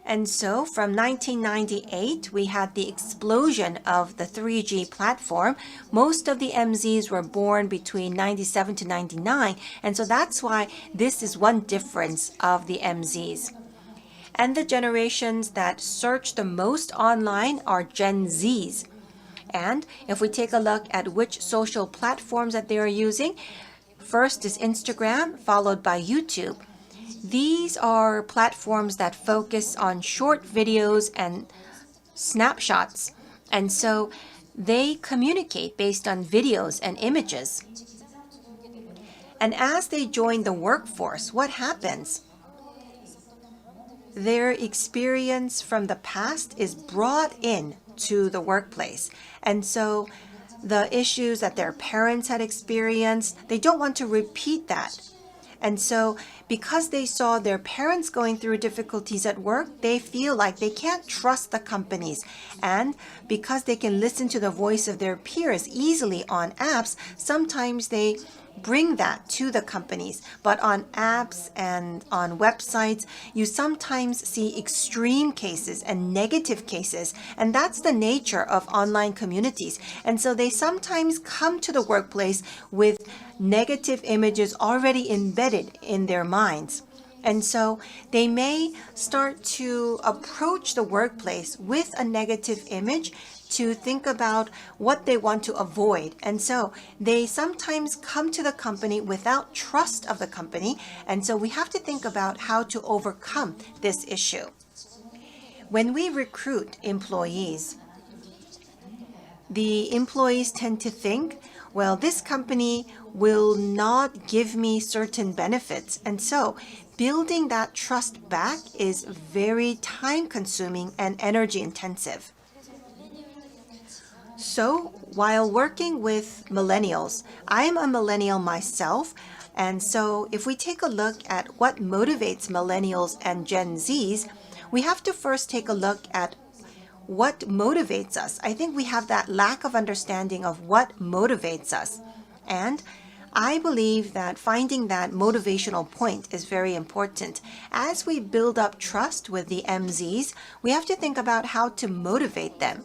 And so from 1998, we had the explosion of the 3G platform. Most of the MZs were born between 97 to 99. And so that's why this is one difference of the MZs. And the generations that search the most online are Gen Zs. And if we take a look at which social platforms that they are using, first is Instagram, followed by YouTube. These are platforms that focus on short videos and snapshots, and so they communicate based on videos and images. And as they join the workforce, what happens? Their experience from the past is brought in to the workplace. And so the issues that their parents had experienced, they don't want to repeat that. And so because they saw their parents going through difficulties at work, they feel like they can't trust the companies. And because they can listen to the voice of their peers easily on apps, sometimes they bring that to the companies. But on apps and on websites, you sometimes see extreme cases and negative cases. And that's the nature of online communities. And so they sometimes come to the workplace with negative images already embedded in their minds. And so they may start to approach the workplace with a negative image to think about what they want to avoid. And so they sometimes come to the company without trust of the company. And so we have to think about how to overcome this issue. When we recruit employees, the employees tend to think, well, this company will not give me certain benefits. And so building that trust back is very time-consuming and energy-intensive. So while working with millennials, I'm a millennial myself. And so if we take a look at what motivates millennials and Gen Zs, we have to first take a look at what motivates us. I think we have that lack of understanding of what motivates us. And I believe that finding that motivational point is very important. As we build up trust with the MZs, we have to think about how to motivate them.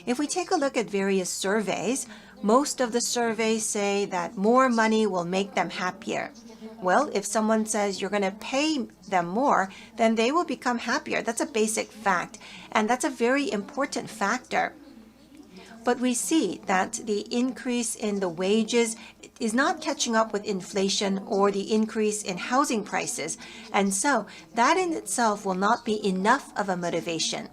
If we take a look at various surveys, most of the surveys say that more money will make them happier. Well, if someone says you're going to pay them more, then they will become happier. That's a basic fact, and that's a very important factor. But we see that the increase in the wages is not catching up with inflation or the increase in housing prices, and so that in itself will not be enough of a motivation.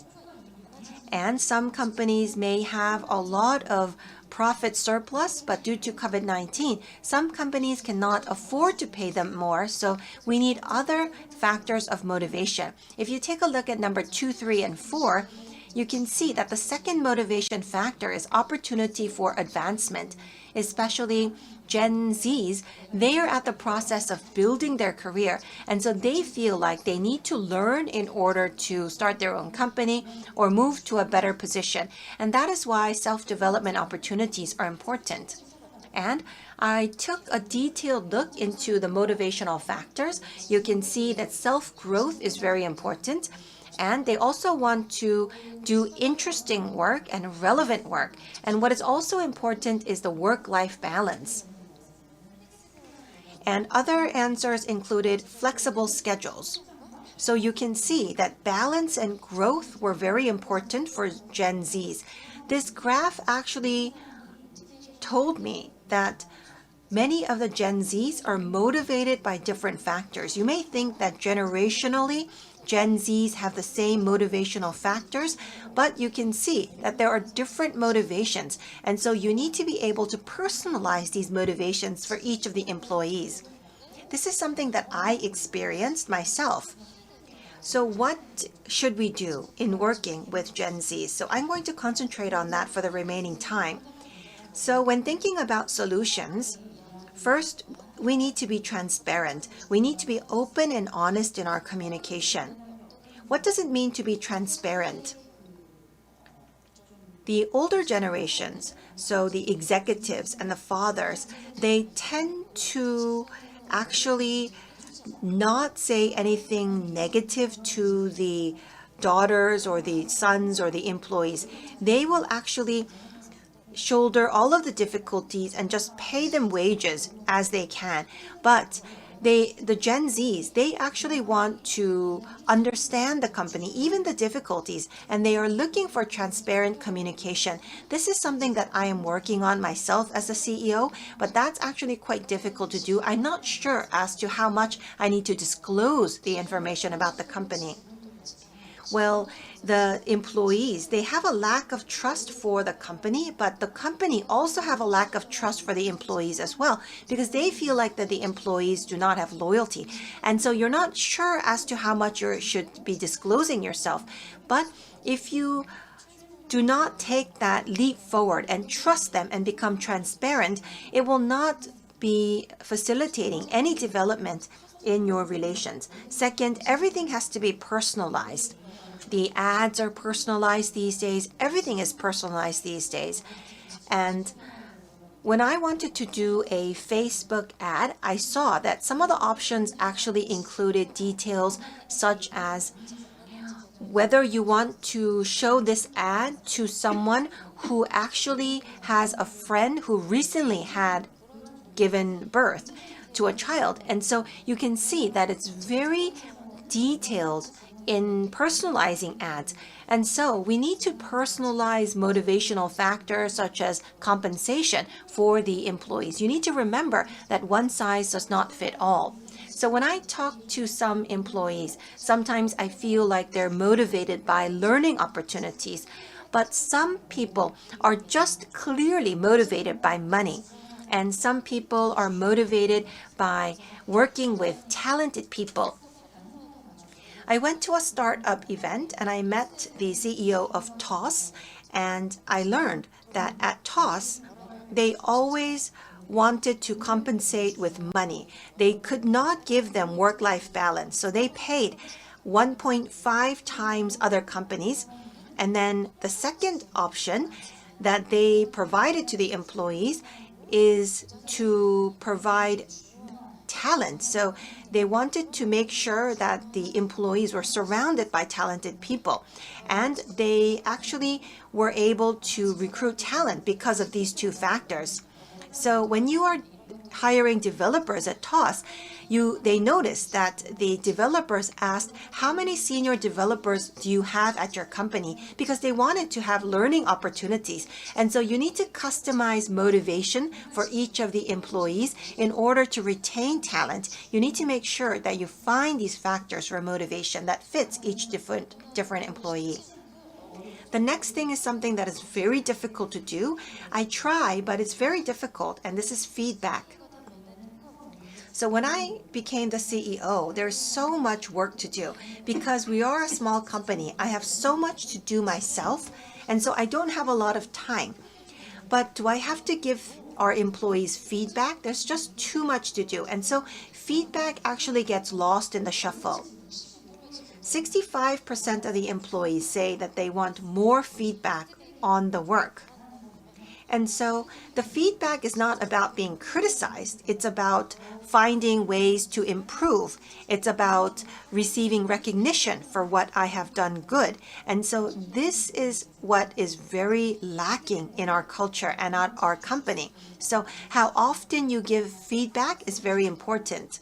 And some companies may have a lot of profit surplus, but due to COVID-19, some companies cannot afford to pay them more, so we need other factors of motivation. If you take a look at number 2, 3, and 4, you can see that the second motivation factor is opportunity for advancement, especially Gen Zs. They are at the process of building their career, and so they feel like they need to learn in order to start their own company or move to a better position. And that is why self-development opportunities are important. And I took a detailed look into the motivational factors. You can see that self-growth is very important. And they also want to do interesting work and relevant work. And what is also important is the work-life balance. And other answers included flexible schedules. So you can see that balance and growth were very important for Gen Zs. This graph actually told me that many of the Gen Zs are motivated by different factors. You may think that generationally, Gen Zs have the same motivational factors, but you can see that there are different motivations, and so you need to be able to personalize these motivations for each of the employees. This is something that I experienced myself. So what should we do in working with Gen Zs? So I'm going to concentrate on that for the remaining time. So when thinking about solutions, first, we need to be transparent. We need to be open and honest in our communication. What does it mean to be transparent? The older generations, so the executives and the fathers, they tend to actually not say anything negative to the daughters or the sons or the employees. They will actually shoulder all of the difficulties and just pay them wages as they can. But the Gen Zs, they actually want to understand the company, even the difficulties, and they are looking for transparent communication. This is something that I am working on myself as a CEO, but that's actually quite difficult to do. I'm not sure as to how much I need to disclose the information about the company. Well, the employees, they have a lack of trust for the company, but the company also have a lack of trust for the employees as well, because they feel like that the employees do not have loyalty. And so you're not sure as to how much you should be disclosing yourself. But if you do not take that leap forward and trust them and become transparent, it will not be facilitating any development in your relations. Second, everything has to be personalized. The ads are personalized these days. Everything is personalized these days. And when I wanted to do a Facebook ad, I saw that some of the options actually included details such as whether you want to show this ad to someone who actually has a friend who recently had given birth to a child. And so you can see that it's very detailed in personalizing ads. And so we need to personalize motivational factors such as compensation for the employees. You need to remember that one size does not fit all. So when I talk to some employees, sometimes I feel like they're motivated by learning opportunities, but some people are just clearly motivated by money. And some people are motivated by working with talented people. I went to a startup event and I met the CEO of TOS, and I learned that at TOS, they always wanted to compensate with money. They could not give them work-life balance, so they paid 1.5 times other companies. And then the second option that they provided to the employees is to provide talent. So they wanted to make sure that the employees were surrounded by talented people. And they actually were able to recruit talent because of these two factors. So when you are hiring developers at TOS, they noticed that the developers asked, how many senior developers do you have at your company? Because they wanted to have learning opportunities. And so you need to customize motivation for each of the employees in order to retain talent. You need to make sure that you find these factors for motivation that fits each different employee. The next thing is something that is very difficult to do. I try, but it's very difficult, and this is feedback. So when I became the CEO, there's so much work to do because we are a small company. I have so much to do myself, and so I don't have a lot of time. But do I have to give our employees feedback? There's just too much to do, and so feedback actually gets lost in the shuffle. 65% of the employees say that they want more feedback on the work. And so the feedback is not about being criticized. It's about finding ways to improve. It's about receiving recognition for what I have done good. And so this is what is very lacking in our culture and at our company. So how often you give feedback is very important.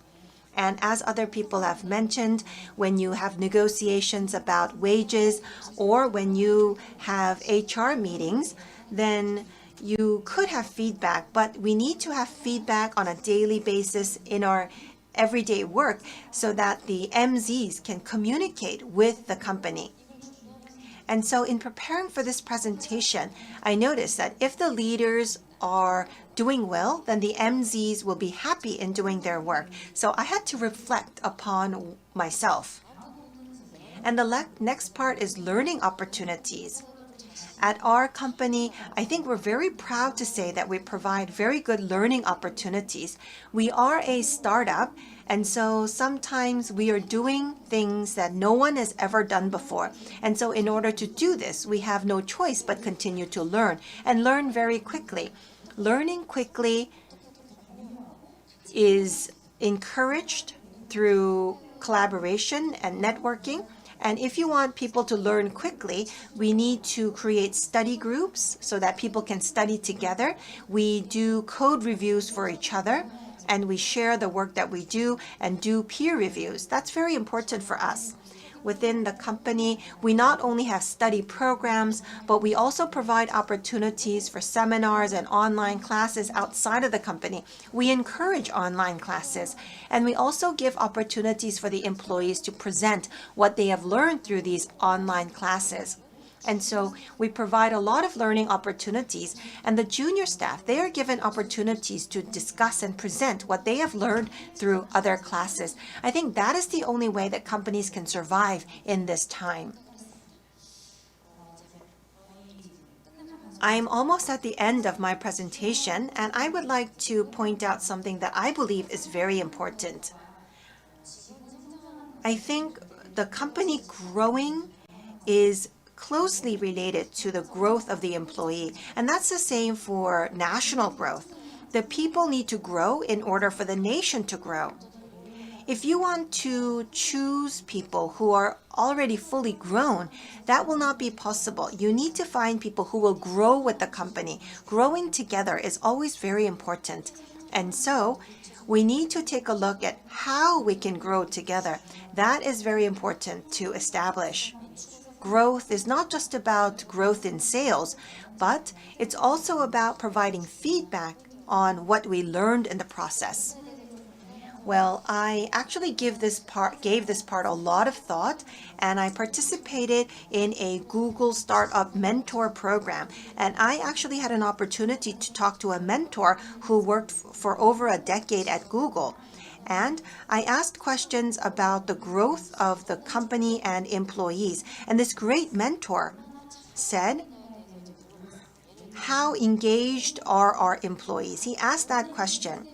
And as other people have mentioned, when you have negotiations about wages or when you have HR meetings, then you could have feedback, but we need to have feedback on a daily basis in our everyday work so that the MZs can communicate with the company. And so in preparing for this presentation, I noticed that if the leaders are doing well, then the MZs will be happy in doing their work. So I had to reflect upon myself. And the next part is learning opportunities. At our company, I think we're very proud to say that we provide very good learning opportunities. We are a startup, and so sometimes we are doing things that no one has ever done before. And so in order to do this, we have no choice but continue to learn and learn very quickly. Learning quickly is encouraged through collaboration and networking. And if you want people to learn quickly, we need to create study groups so that people can study together. We do code reviews for each other, and we share the work that we do and do peer reviews. That's very important for us. within the company, we not only have study programs, but we also provide opportunities for seminars and online classes outside of the company. We encourage online classes, and we also give opportunities for the employees to present what they have learned through these online classes. And so we provide a lot of learning opportunities, and the junior staff, they are given opportunities to discuss and present what they have learned through other classes. I think that is the only way that companies can survive in this time. I'm almost at the end of my presentation, and I would like to point out something that I believe is very important. I think the company growing is closely related to the growth of the employee, and that's the same for national growth. The people need to grow in order for the nation to grow. If you want to choose people who are already fully grown, that will not be possible. You need to find people who will grow with the company. Growing together is always very important. And so we need to take a look at how we can grow together. That is very important to establish. Growth is not just about growth in sales, but it's also about providing feedback on what we learned in the process. Well, I actually gave this part a lot of thought, and I participated in a Google Startup Mentor program. And I actually had an opportunity to talk to a mentor who worked for over a decade at Google. And I asked questions about the growth of the company and employees. And this great mentor said, how engaged are our employees? He asked that question.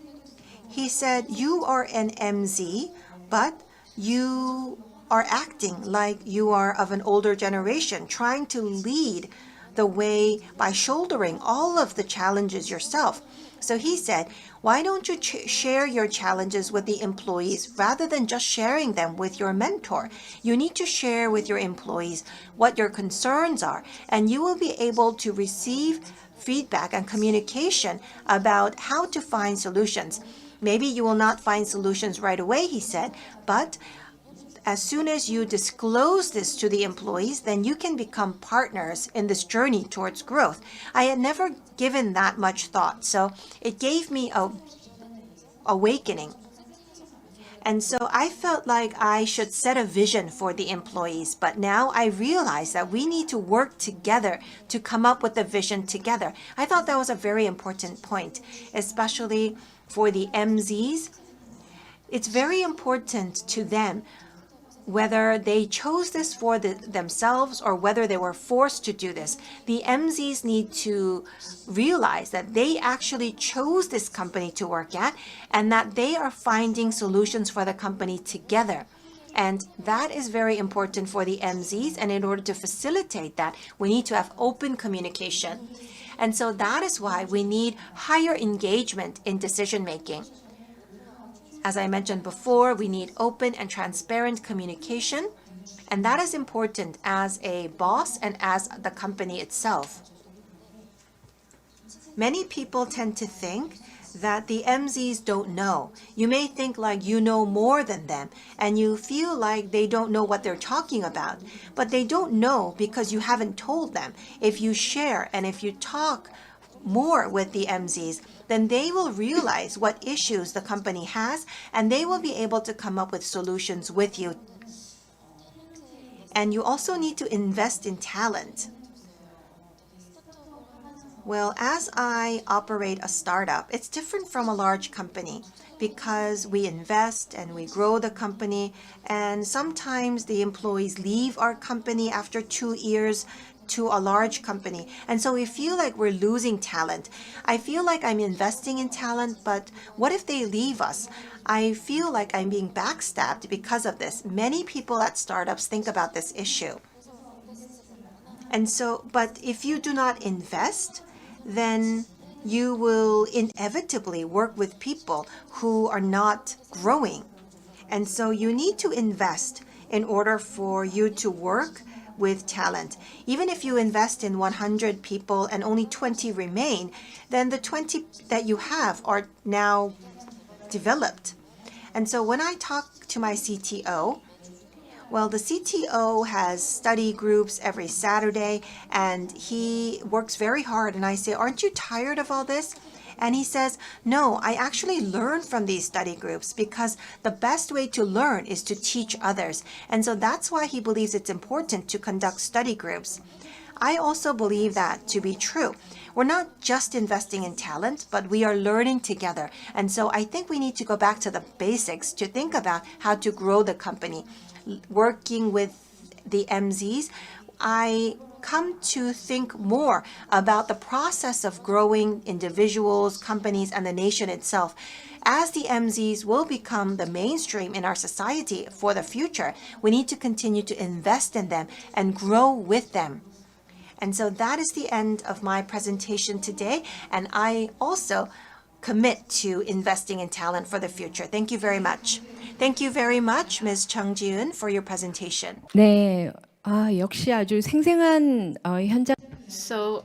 He said, you are an MZ, but you are acting like you are of an older generation, trying to lead the way by shouldering all of the challenges yourself. So he said, why don't you share your challenges with the employees rather than just sharing them with your mentor? You need to share with your employees what your concerns are, and you will be able to receive feedback and communication about how to find solutions. Maybe you will not find solutions right away, he said, but as soon as you disclose this to the employees, then you can become partners in this journey towards growth. I had never given that much thought, so it gave me a awakening. And so I felt like I should set a vision for the employees, but now I realize that we need to work together to come up with a vision together. I thought that was a very important point, especially for the MZs. It's very important to them whether they chose this for themselves or whether they were forced to do this. The MZs need to realize that they actually chose this company to work at and that they are finding solutions for the company together. And that is very important for the MZs. And in order to facilitate that, we need to have open communication. And so that is why we need higher engagement in decision making. As I mentioned before, we need open and transparent communication, and that is important as a boss and as the company itself. Many people tend to think that the MZs don't know. You may think like you know more than them, and you feel like they don't know what they're talking about, but they don't know because you haven't told them. If you share and if you talk more with the MZs, then they will realize what issues the company has, and they will be able to come up with solutions with you. And you also need to invest in talent. Well, as I operate a startup, it's different from a large company because we invest and we grow the company, and sometimes the employees leave our company after 2 years to a large company. And so we feel like we're losing talent. I feel like I'm investing in talent, but what if they leave us? I feel like I'm being backstabbed because of this. Many people at startups think about this issue. And so, but if you do not invest, then you will inevitably work with people who are not growing. And so you need to invest in order for you to work with talent. Even if you invest in 100 people and only 20 remain, then the 20 that you have are now developed. And so when I talk to my CTO, Well, the CTO has study groups every Saturday, and he works very hard. And I say, aren't you tired of all this? And he says, no, I actually learn from these study groups because the best way to learn is to teach others. And so that's why he believes it's important to conduct study groups. I also believe that to be true. We're not just investing in talent, but we are learning together. And so I think we need to go back to the basics to think about how to grow the company. Working with the MZs, I come to think more about the process of growing individuals, companies, and the nation itself. As the MZs will become the mainstream in our society for the future, we need to continue to invest in them and grow with them. And so that is the end of my presentation today. And I also commit to investing in talent for the future. Thank you very much. Thank you very much, Ms. Chung Ji-eun, for your presentation. 네, 역시 아주 생생한 현장. So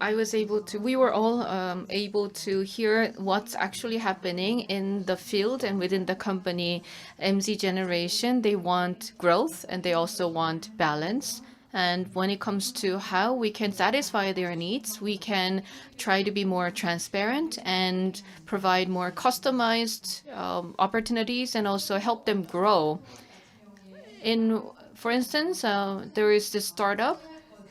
we were all able to hear what's actually happening in the field and within the company. MZ generation, they want growth and they also want balance. And when it comes to how we can satisfy their needs, we can try to be more transparent and provide more customized opportunities and also help them grow. For instance, there is this startup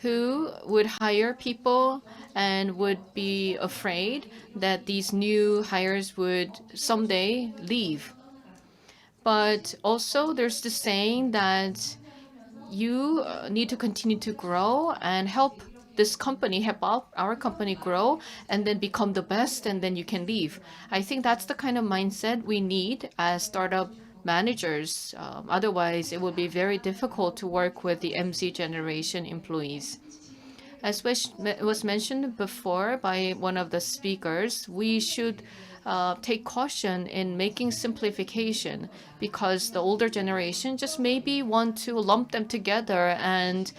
who would hire people and would be afraid that these new hires would someday leave. But also there's this saying that you need to continue to grow and help this company, help our company grow and then become the best, and then you can leave. I think that's the kind of mindset we need as startup managers. Otherwise, it will be very difficult to work with the MZ generation employees. As was mentioned before by one of the speakers, we should take caution in making simplification because the older generation just maybe want to lump them together and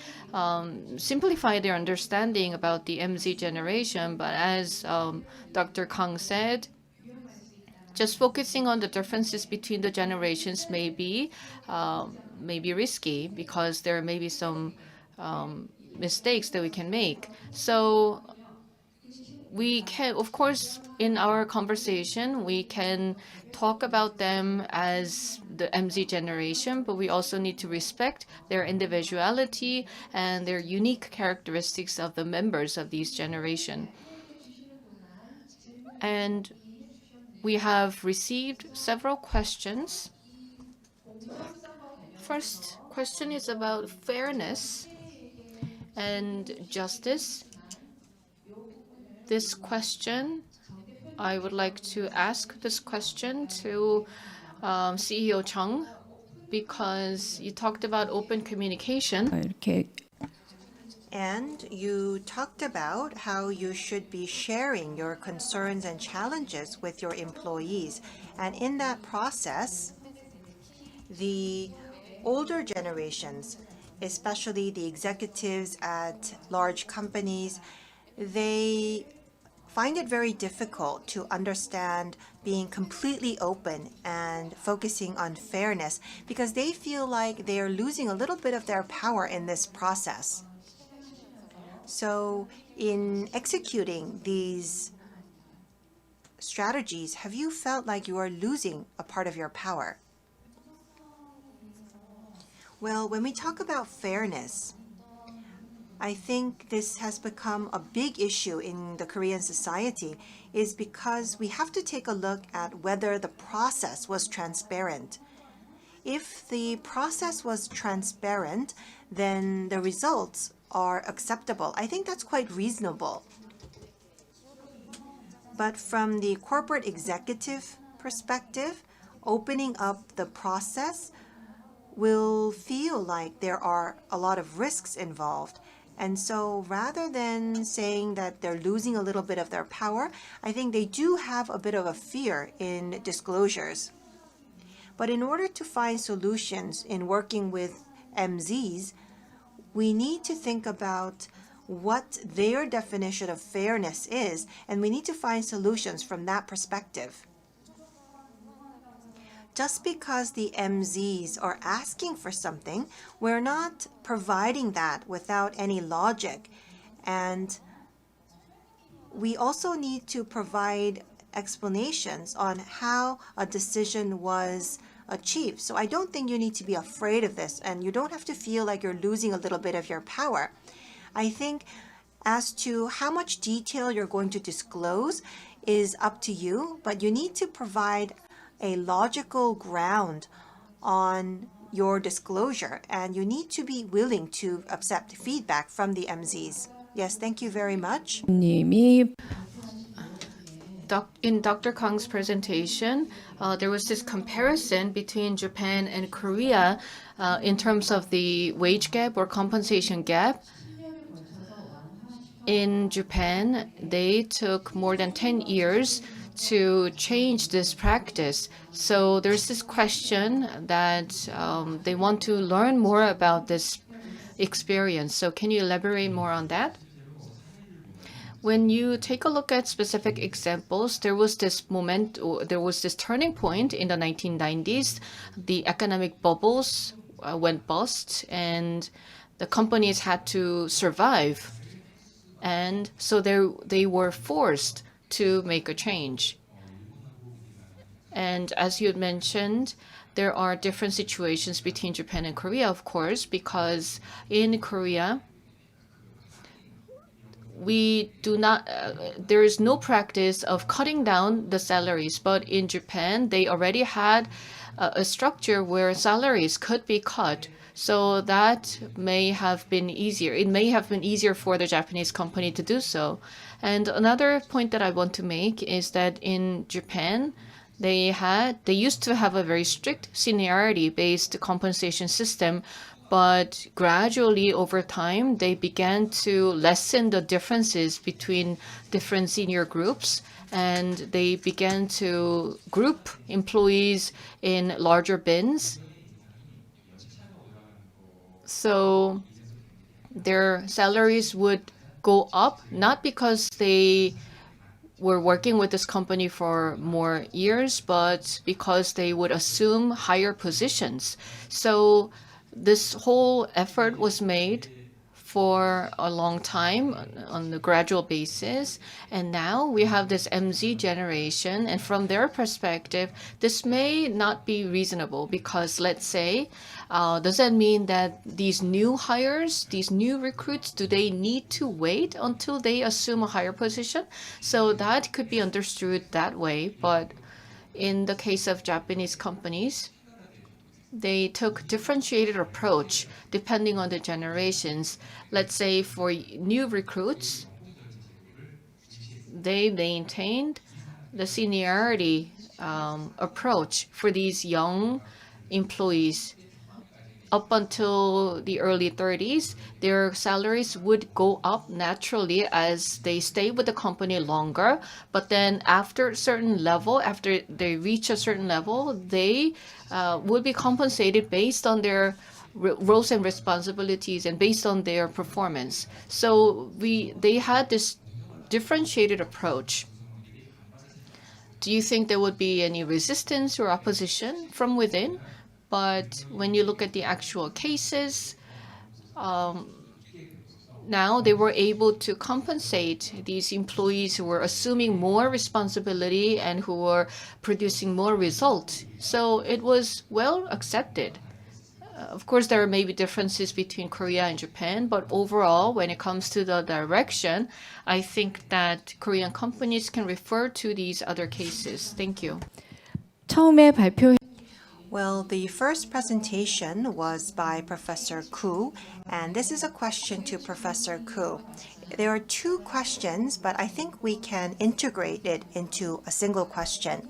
simplify their understanding about the MZ generation. But as Dr. Kang said, just focusing on the differences between the generations may be risky because there may be some mistakes that we can make. So we can, of course, in our conversation, we can talk about them as the MZ generation, but we also need to respect their individuality and their unique characteristics of the members of these generation. And we have received several questions. First question is about fairness and justice. This question, I would like to ask this question to CEO Chung because you talked about open communication. 이렇게 And you talked about how you should be sharing your concerns and challenges with your employees. And in that process, the older generations, especially the executives at large companies, they find it very difficult to understand being completely open and focusing on fairness because they feel like they are losing a little bit of their power in this process. So in executing these strategies, have you felt like you are losing a part of your power? Well, when we talk about fairness, I think this has become a big issue in the Korean society is because we have to take a look at whether the process was transparent. If the process was transparent, then the results are acceptable. I think that's quite reasonable. But from the corporate executive perspective, opening up the process will feel like there are a lot of risks involved. And so rather than saying that they're losing a little bit of their power, I think they do have a bit of a fear in disclosures. But in order to find solutions in working with MZs, we need to think about what their definition of fairness is, and we need to find solutions from that perspective. just because the MZs are asking for something, we're not providing that without any logic. And we also need to provide explanations on how a decision was achieved. So I don't think you need to be afraid of this, and you don't have to feel like you're losing a little bit of your power. I think as to how much detail you're going to disclose is up to you, but you need to provide a logical ground on your disclosure, and you need to be willing to accept feedback from the MZs. Yes, thank you very much. 님이 In Dr. Kang's presentation, there was this comparison between Japan and Korea in terms of the wage gap or compensation gap. In Japan, they took more than 10 years to change this practice. So there's this question that they want to learn more about this experience. So can you elaborate more on that? When you take a look at specific examples, there was this turning point in the 1990s. The economic bubbles went bust, and the companies had to survive. And so they were forced to make a change. And as you had mentioned, there are different situations between Japan and Korea, of course, because in Korea, there is no practice of cutting down the salaries. But in Japan, they already had a structure where salaries could be cut. So that may have been easier. It may have been easier for the Japanese company to do so. And another point that I want to make is that in Japan, they used to have a very strict seniority-based compensation system, but gradually over time, they began to lessen the differences between different senior groups, and they began to group employees in larger bins. So their salaries would go up, not because they were working with this company for more years, but because they would assume higher positions. So this whole effort was made for a long time on a gradual basis. And now we have this MZ generation. And from their perspective, this may not be reasonable because, let's say, does that mean that these new hires, these new recruits, do they need to wait until they assume a higher position? So that could be understood that way. But in the case of Japanese companies, they took differentiated approach depending on the generations. Let's say for new recruits, they maintained the seniority approach for these young employees. Up until the early 30s, their salaries would go up naturally as they stay with the company longer. But then after a certain level, after they reach a certain level, they would be compensated based on their roles and responsibilities and based on their performance. So they had this differentiated approach. Do you think there would be any resistance or opposition from within? But when you look at the actual cases, now they were able to compensate these employees who were assuming more responsibility and who were producing more results. So it was well accepted. Of course, there may be differences between Korea and Japan, but overall, when it comes to the direction, I think that Korean companies can refer to these other cases. Thank you. 처음에 발표 Well, the first presentation was by Professor Koo, and this is a question to Professor Koo. There are two questions, but I think we can integrate it into a single question.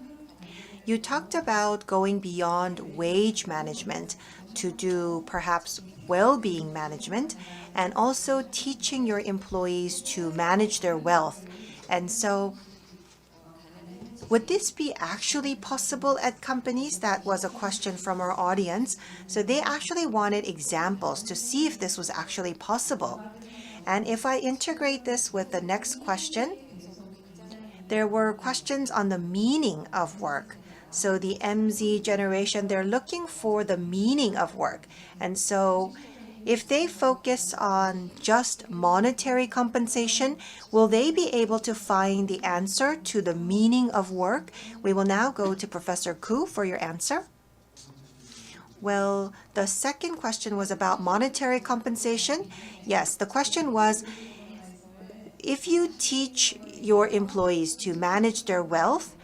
You talked about going beyond wage management to do perhaps well-being management and also teaching your employees to manage their wealth. And so would this be actually possible at companies? That was a question from our audience. So they actually wanted examples to see if this was actually possible. And if I integrate this with the next question, there were questions on the meaning of work. So the MZ generation, they're looking for the meaning of work. And so if they focus on just monetary compensation, will they be able to find the answer to the meaning of work? We will now go to Professor Koo for your answer. Well, the second question was about monetary compensation. Yes, the question was, if you teach your employees to manage their wealth,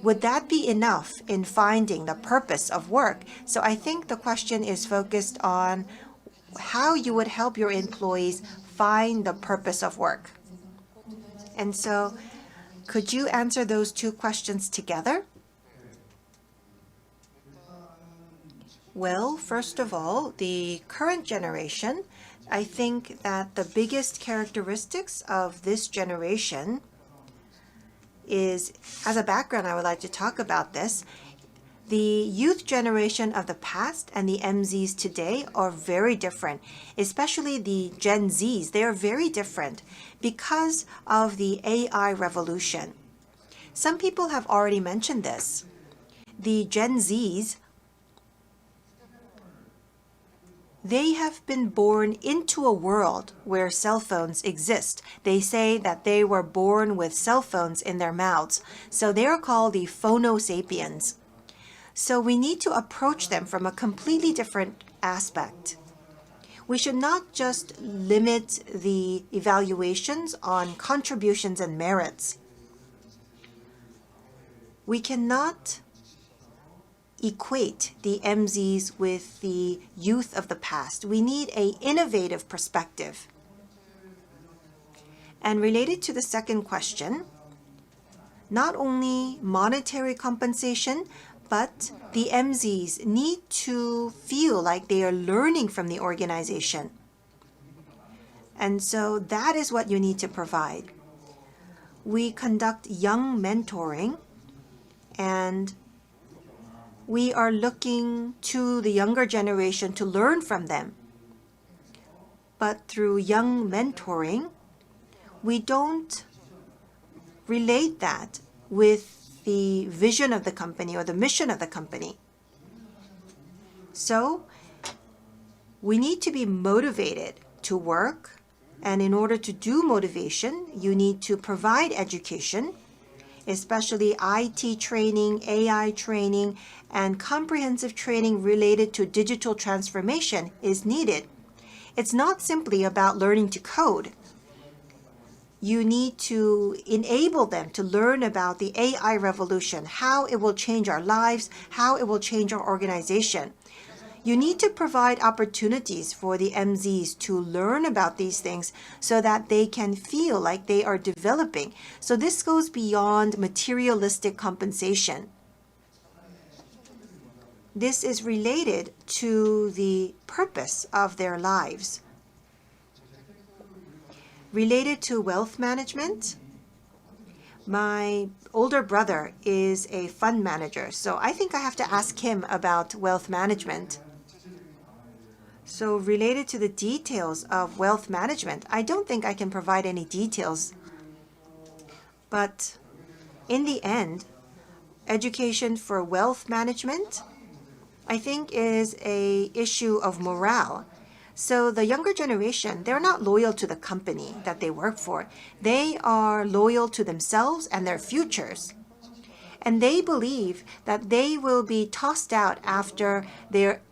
would that be enough in finding the purpose of work? So I think the question is focused on how you would help your employees find the purpose of work. And so could you answer those two questions together? Well, first of all, the current generation, I think that the biggest characteristics of this generation is, as a background, I would like to talk about this. The youth generation of the past and the MZs today are very different, especially the Gen Zs. They are very different because of the AI revolution. Some people have already mentioned this. The Gen Zs, they have been born into a world where cell phones exist. They say that they were born with cell phones in their mouths, so they are called the phono sapiens. So we need to approach them from a completely different aspect. We should not just limit the evaluations on contributions and merits. We cannot equate the MZs with the youth of the past. We need an innovative perspective. And related to the second question, not only monetary compensation, but the MZs need to feel like they are learning from the organization. And so that is what you need to provide. We conduct young mentoring, and we are looking to the younger generation to learn from them. But through young mentoring, we don't relate that with the vision of the company or the mission of the company. So we need to be motivated to work, and in order to do motivation, you need to provide education, especially IT training, AI training, and comprehensive training related to digital transformation is needed. It's not simply about learning to code. You need to enable them to learn about the AI revolution, how it will change our lives, how it will change our organization. You need to provide opportunities for the MZs to learn about these things so that they can feel like they are developing. So this goes beyond materialistic compensation. This is related to the purpose of their lives. Related to wealth management, my older brother is a fund manager, so I think I have to ask him about wealth management. So related to the details of wealth management, I don't think I can provide any details. But in the end, education for wealth management, I think, is an issue of morale. So the younger generation, they're not loyal to the company that they work for. They are loyal to themselves and their futures. And they believe that they will be tossed out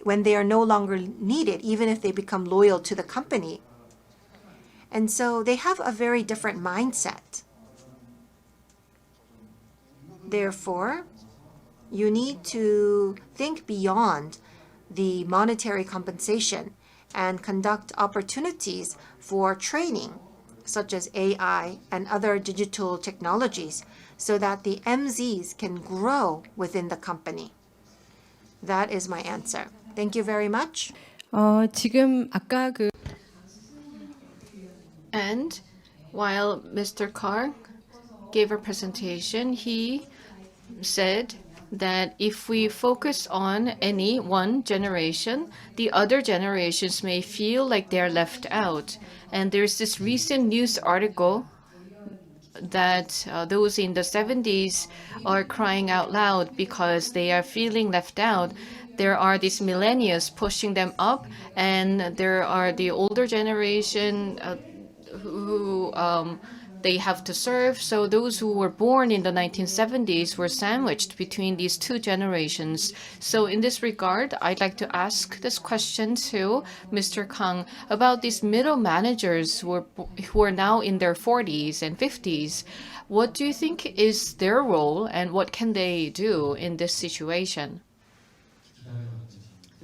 when they are no longer needed, even if they become loyal to the company. And so they have a very different mindset. Therefore, you need to think beyond the monetary compensation and conduct opportunities for training, such as AI and other digital technologies, so that the MZs can grow within the company. That is my answer. Thank you very much. 지금 아까 And while Mr. Carr gave a presentation, he said that if we focus on any one generation, the other generations may feel like they're left out. And there's this recent news article that those in the 70s are crying out loud because they are feeling left out. There are these millennials pushing them up, and there are the older generation who they have to serve. So those who were born in the 1970s were sandwiched between these two generations. So in this regard, I'd like to ask this question to Mr. Kang about these middle managers who are now in their 40s and 50s. What do you think is their role, and what can they do in this situation?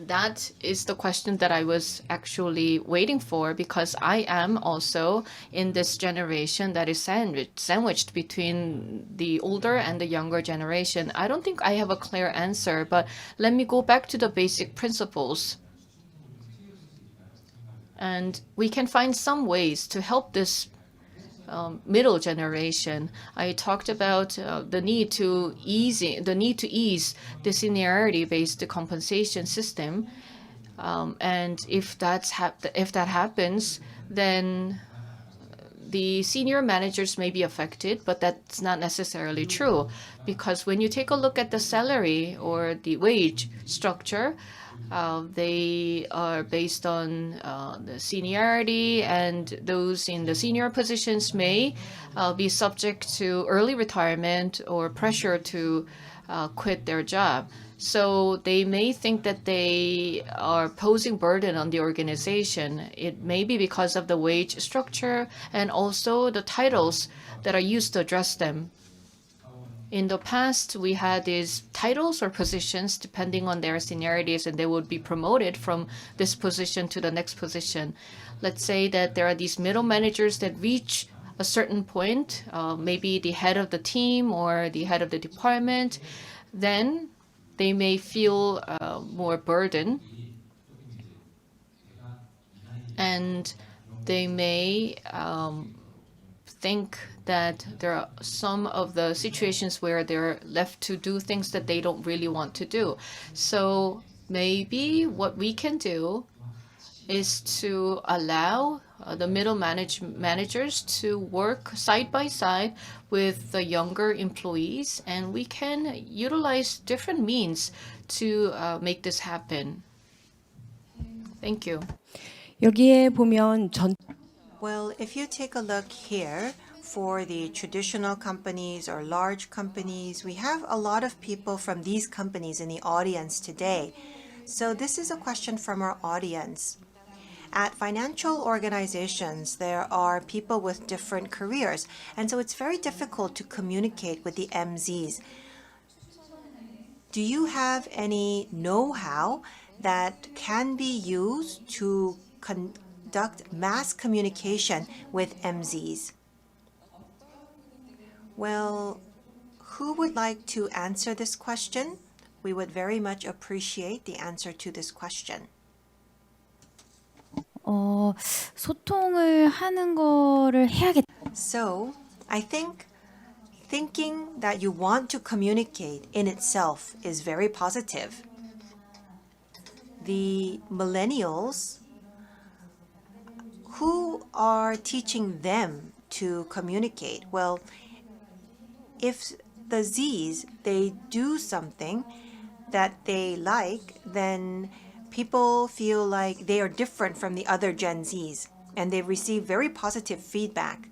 That is the question that I was actually waiting for, because I am also in this generation that is sandwiched between the older and the younger generation. I don't think I have a clear answer, but let me go back to the basic principles. And we can find some ways to help this middle generation. I talked about the need to ease the seniority-based compensation system, and if that happens, then the senior managers may be affected, but that's not necessarily true, because when you take a look at the salary or the wage structure, they are based on the seniority, and those in the senior positions may be subject to early retirement or pressure to quit their job. So they may think that they are posing burden on the organization. It may be because of the wage structure and also the titles that are used to address them. In the past, we had these titles or positions depending on their seniorities, and they would be promoted from this position to the next position. Let's say that there are these middle managers that reach a certain point, maybe the head of the team or the head of the department, then they may feel more burden, and they may think that there are some of the situations where they're left to do things that they don't really want to do. So maybe what we can do is to allow the middle managers to work side by side with the younger employees, and we can utilize different means to make this happen. Thank you. 여기에 보면 Well, if you take a look here, for the traditional companies or large companies, we have a lot of people from these companies in the audience today. So this is a question from our audience. At financial organizations, there are people with different careers, and so it's very difficult to communicate with the MZs. Do you have any know-how that can be used to conduct mass communication with MZs? Well, who would like to answer this question? We would very much appreciate the answer to this question. 소통을 하는 거를 해야겠다. So, I think thinking that you want to communicate in itself is very positive. The millennials, who are teaching them to communicate? Well, if the Zs, they do something that they like, then people feel like they are different from the other Gen Zs, and they receive very positive feedback.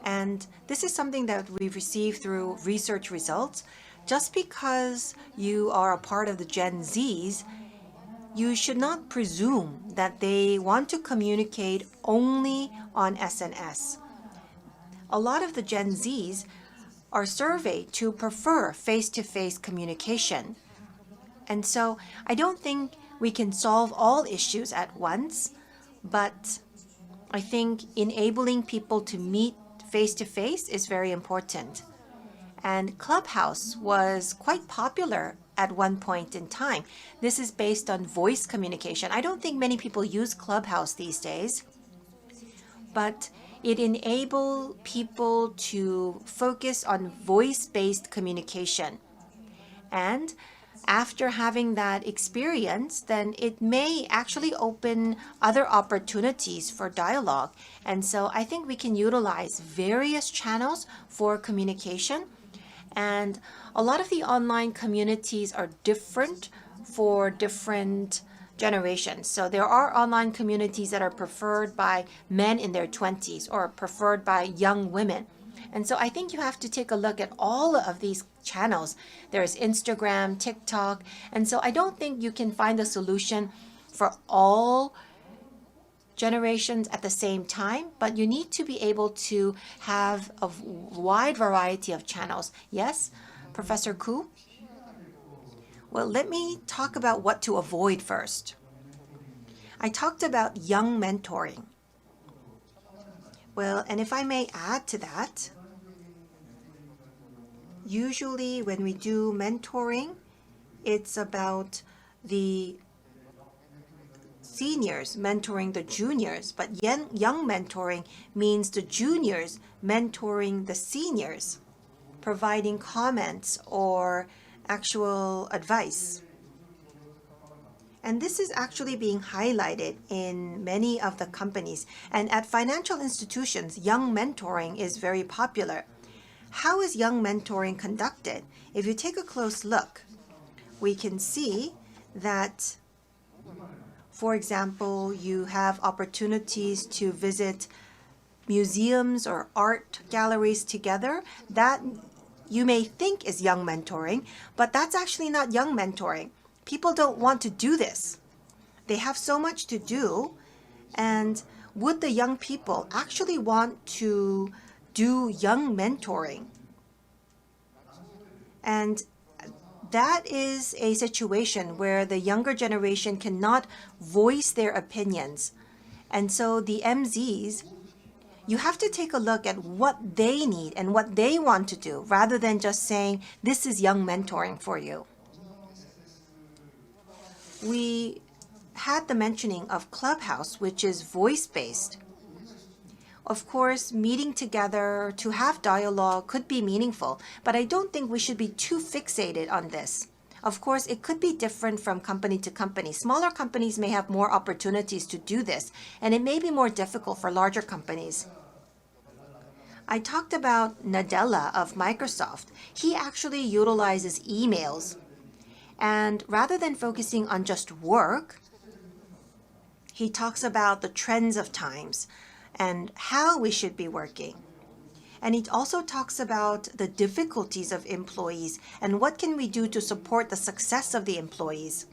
And this is something that we receive through research results. Just because you are a part of the Gen Zs, you should not presume that they want to communicate only on SNS. A lot of the Gen Zs are surveyed to prefer face-to-face communication. And so I don't think we can solve all issues at once, but I think enabling people to meet face-to-face is very important. And Clubhouse was quite popular at one point in time. This is based on voice communication. I don't think many people use Clubhouse these days, but it enables people to focus on voice-based communication. And after having that experience, then it may actually open other opportunities for dialogue. And so I think we can utilize various channels for communication. And a lot of the online communities are different for different generations. So there are online communities that are preferred by men in their 20s or preferred by young women. And so I think you have to take a look at all of these channels. There's Instagram, TikTok, and so I don't think you can find a solution for all generations at the same time, but you need to be able to have a wide variety of channels. Yes, Professor Koo? Well, let me talk about what to avoid first. I talked about young mentoring. Well, and if I may add to that, usually when we do mentoring, it's about the seniors mentoring the juniors, but young mentoring means the juniors mentoring the seniors, providing comments or actual advice. And this is actually being highlighted in many of the companies. And at financial institutions, young mentoring is very popular. How is young mentoring conducted? If you take a close look, we can see that, for example, you have opportunities to visit museums or art galleries together. That you may think is young mentoring, but that's actually not young mentoring. People don't want to do this. They have so much to do, and would the young people actually want to do young mentoring? And that is a situation where the younger generation cannot voice their opinions. And so the MZs, you have to take a look at what they need and what they want to do, rather than just saying, this is young mentoring for you. We had the mentioning of Clubhouse, which is voice-based. Of course, meeting together to have dialogue could be meaningful, but I don't think we should be too fixated on this. Of course, it could be different from company to company. Smaller companies may have more opportunities to do this, and it may be more difficult for larger companies. I talked about Nadella of Microsoft. He actually utilizes emails. And rather than focusing on just work, he talks about the trends of times and how we should be working. And he also talks about the difficulties of employees and what can we do to support the success of the employees.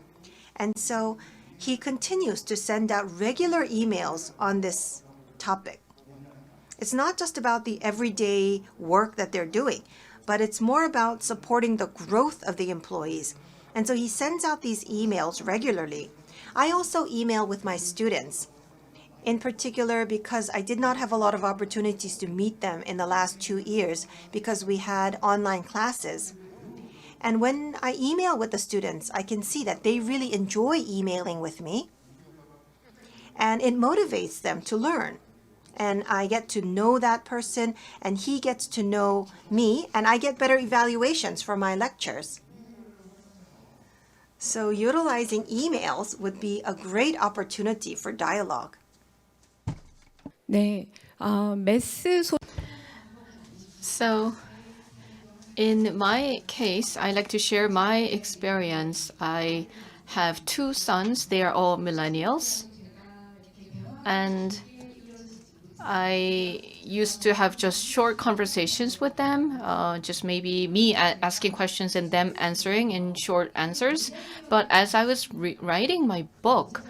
And so he continues to send out regular emails on this topic. It's not just about the everyday work that they're doing, but it's more about supporting the growth of the employees. And so he sends out these emails regularly. I also email with my students, in particular because I did not have a lot of opportunities to meet them in the last 2 years because we had online classes. And when I email with the students, I can see that they really enjoy emailing with me. And it motivates them to learn. And I get to know that person, and he gets to know me, and I get better evaluations for my lectures. So utilizing emails would be a great opportunity for dialogue. 네, 매스 So, in my case, I like to share my experience. I have 2 sons. They are all millennials. And I used to have just short conversations with them, just maybe me asking questions and them answering in short answers. But as I was writing my book,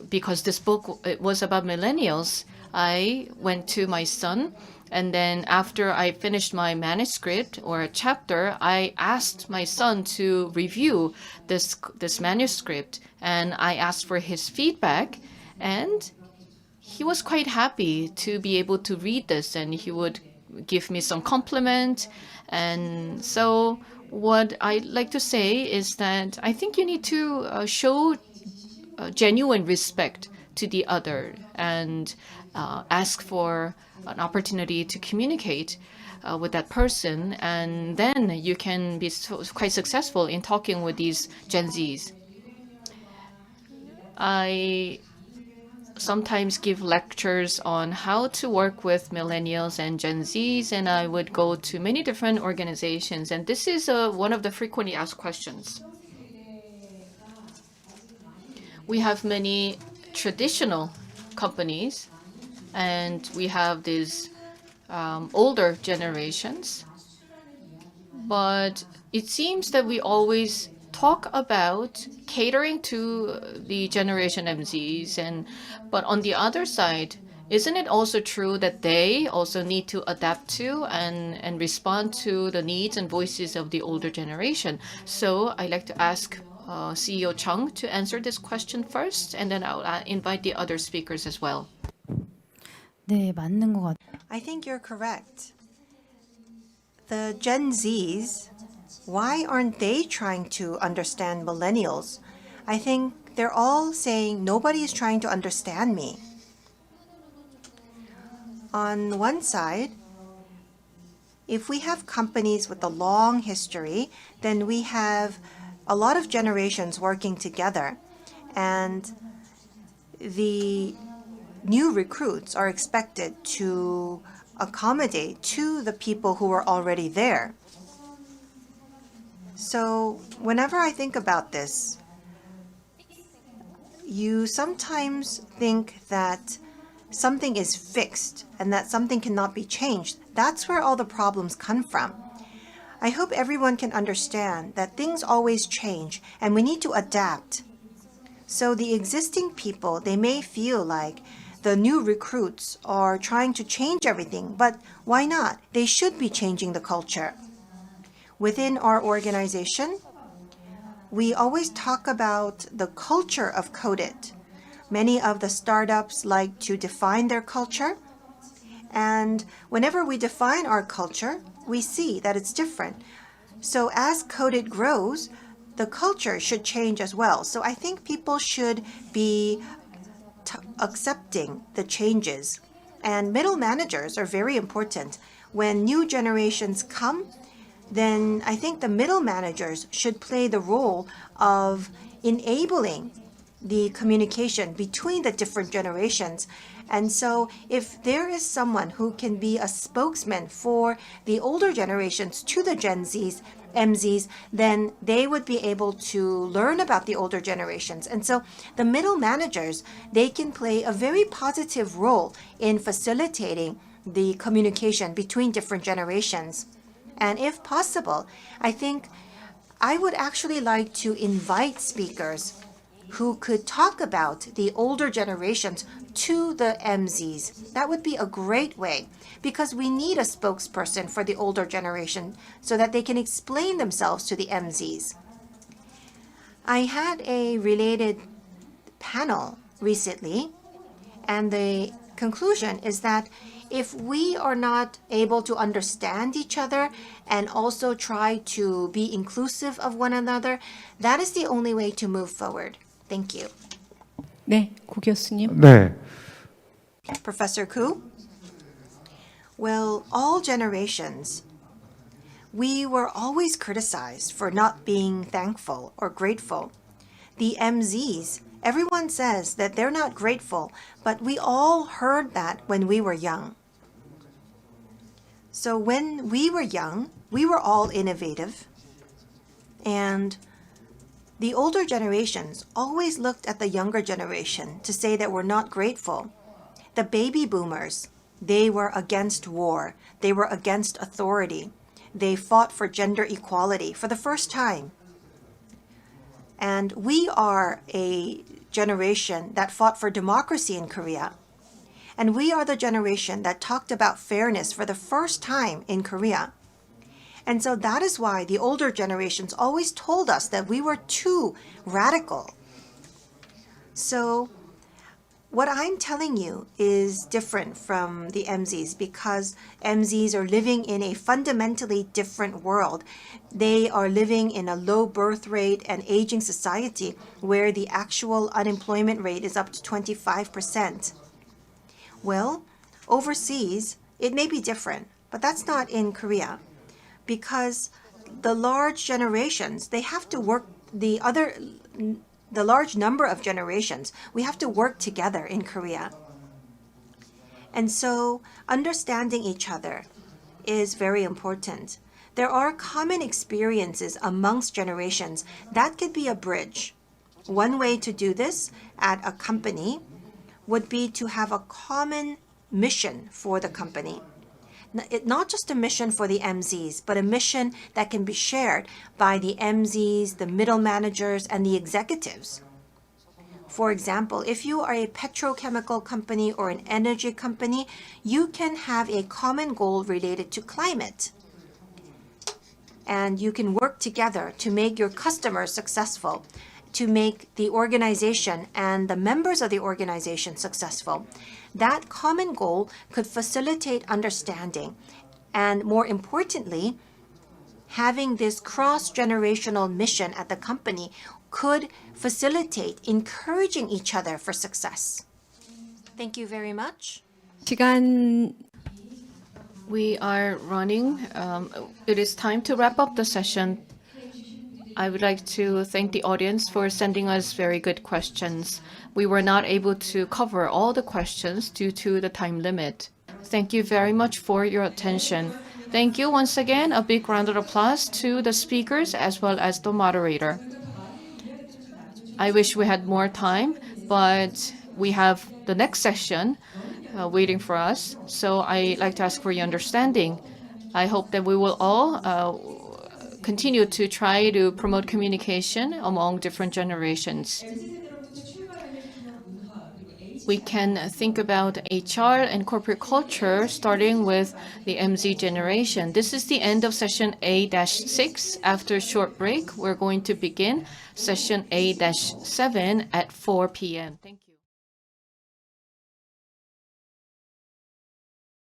because this book it was about millennials, I went to my son, and then after I finished my manuscript or a chapter, I asked my son to review this manuscript, and I asked for his feedback, and he was quite happy to be able to read this, and he would give me some compliment. And so what I like to say is that I think you need to show genuine respect to the other. And ask for an opportunity to communicate with that person, and then you can be quite successful in talking with these Gen Zs. I sometimes give lectures on how to work with millennials and Gen Zs, and I would go to many different organizations, and this is one of the frequently asked questions. We have many traditional companies, and we have these older generations, but it seems that we always talk about catering to the Generation MZs, but on the other side, isn't it also true that they also need to adapt to and respond to the needs and voices of the older generation? So I'd like to ask CEO Chung to answer this question first, and then I'll invite the other speakers as well. 네, 맞는 것 같아요. I think you're correct. The Gen Zs, why aren't they trying to understand millennials? I think they're all saying nobody is trying to understand me. On one side, if we have companies with a long history, then we have a lot of generations working together, and the new recruits are expected to accommodate to the people who are already there. So whenever I think about this, you sometimes think that something is fixed and that something cannot be changed. That's where all the problems come from. I hope everyone can understand that things always change and we need to adapt. So the existing people, they may feel like the new recruits are trying to change everything, but why not? They should be changing the culture. Within our organization, we always talk about the culture of Coded. Many of the startups like to define their culture, and whenever we define our culture, we see that it's different. So as Coded grows, the culture should change as well. So I think people should be accepting the changes. And middle managers are very important. When new generations come, then I think the middle managers should play the role of enabling the communication between the different generations. And so if there is someone who can be a spokesman for the older generations to the Gen Zs, MZs, then they would be able to learn about the older generations. And so the middle managers, they can play a very positive role in facilitating the communication between different generations. And if possible, I think I would actually like to invite speakers who could talk about the older generations to the MZs. That would be a great way, because we need a spokesperson for the older generation so that they can explain themselves to the MZs. I had a related panel recently, and the conclusion is that if we are not able to understand each other and also try to be inclusive of one another, that is the only way to move forward. Thank you. 네, 고 교수님. 네, Professor Koo? Well, all generations, we were always criticized for not being thankful or grateful. The MZs, everyone says that they're not grateful, but we all heard that when we were young. So when we were young, we were all innovative, and the older generations always looked at the younger generation to say that we're not grateful. The baby boomers, they were against war. They were against authority. They fought for gender equality for the first time. And we are a generation that fought for democracy in Korea. And we are the generation that talked about fairness for the first time in Korea. And so that is why the older generations always told us that we were too radical. So what I'm telling you is different from the MZs, because MZs are living in a fundamentally different world. They are living in a low birth rate and aging society where the actual unemployment rate is up to 25%. Well, overseas, it may be different, but that's not in Korea because the large generations, they have to work the large number of generations, we have to work together in Korea. And so understanding each other is very important. There are common experiences amongst generations that could be a bridge. One way to do this at a company would be to have a common mission for the company. Not just a mission for the MZs, but a mission that can be shared by the MZs, the middle managers, and the executives. For example, if you are a petrochemical company or an energy company, you can have a common goal related to climate. And you can work together to make your customers successful, to make the organization and the members of the organization successful. That common goal could facilitate understanding. And more importantly, having this cross-generational mission at the company could facilitate encouraging each other for success. Thank you very much. 시간 We are running. It is time to wrap up the session. I would like to thank the audience for sending us very good questions. We were not able to cover all the questions due to the time limit. Thank you very much for your attention. Thank you once again. A big round of applause to the speakers as well as the moderator. I wish we had more time, but we have the next session waiting for us. So I'd like to ask for your understanding. I hope that we will all continue to try to promote communication among different generations. We can think about HR and corporate culture starting with the MZ generation. This is the end of session A-6. After a short break, we're going to begin session A-7 at 4 p.m. Thank you.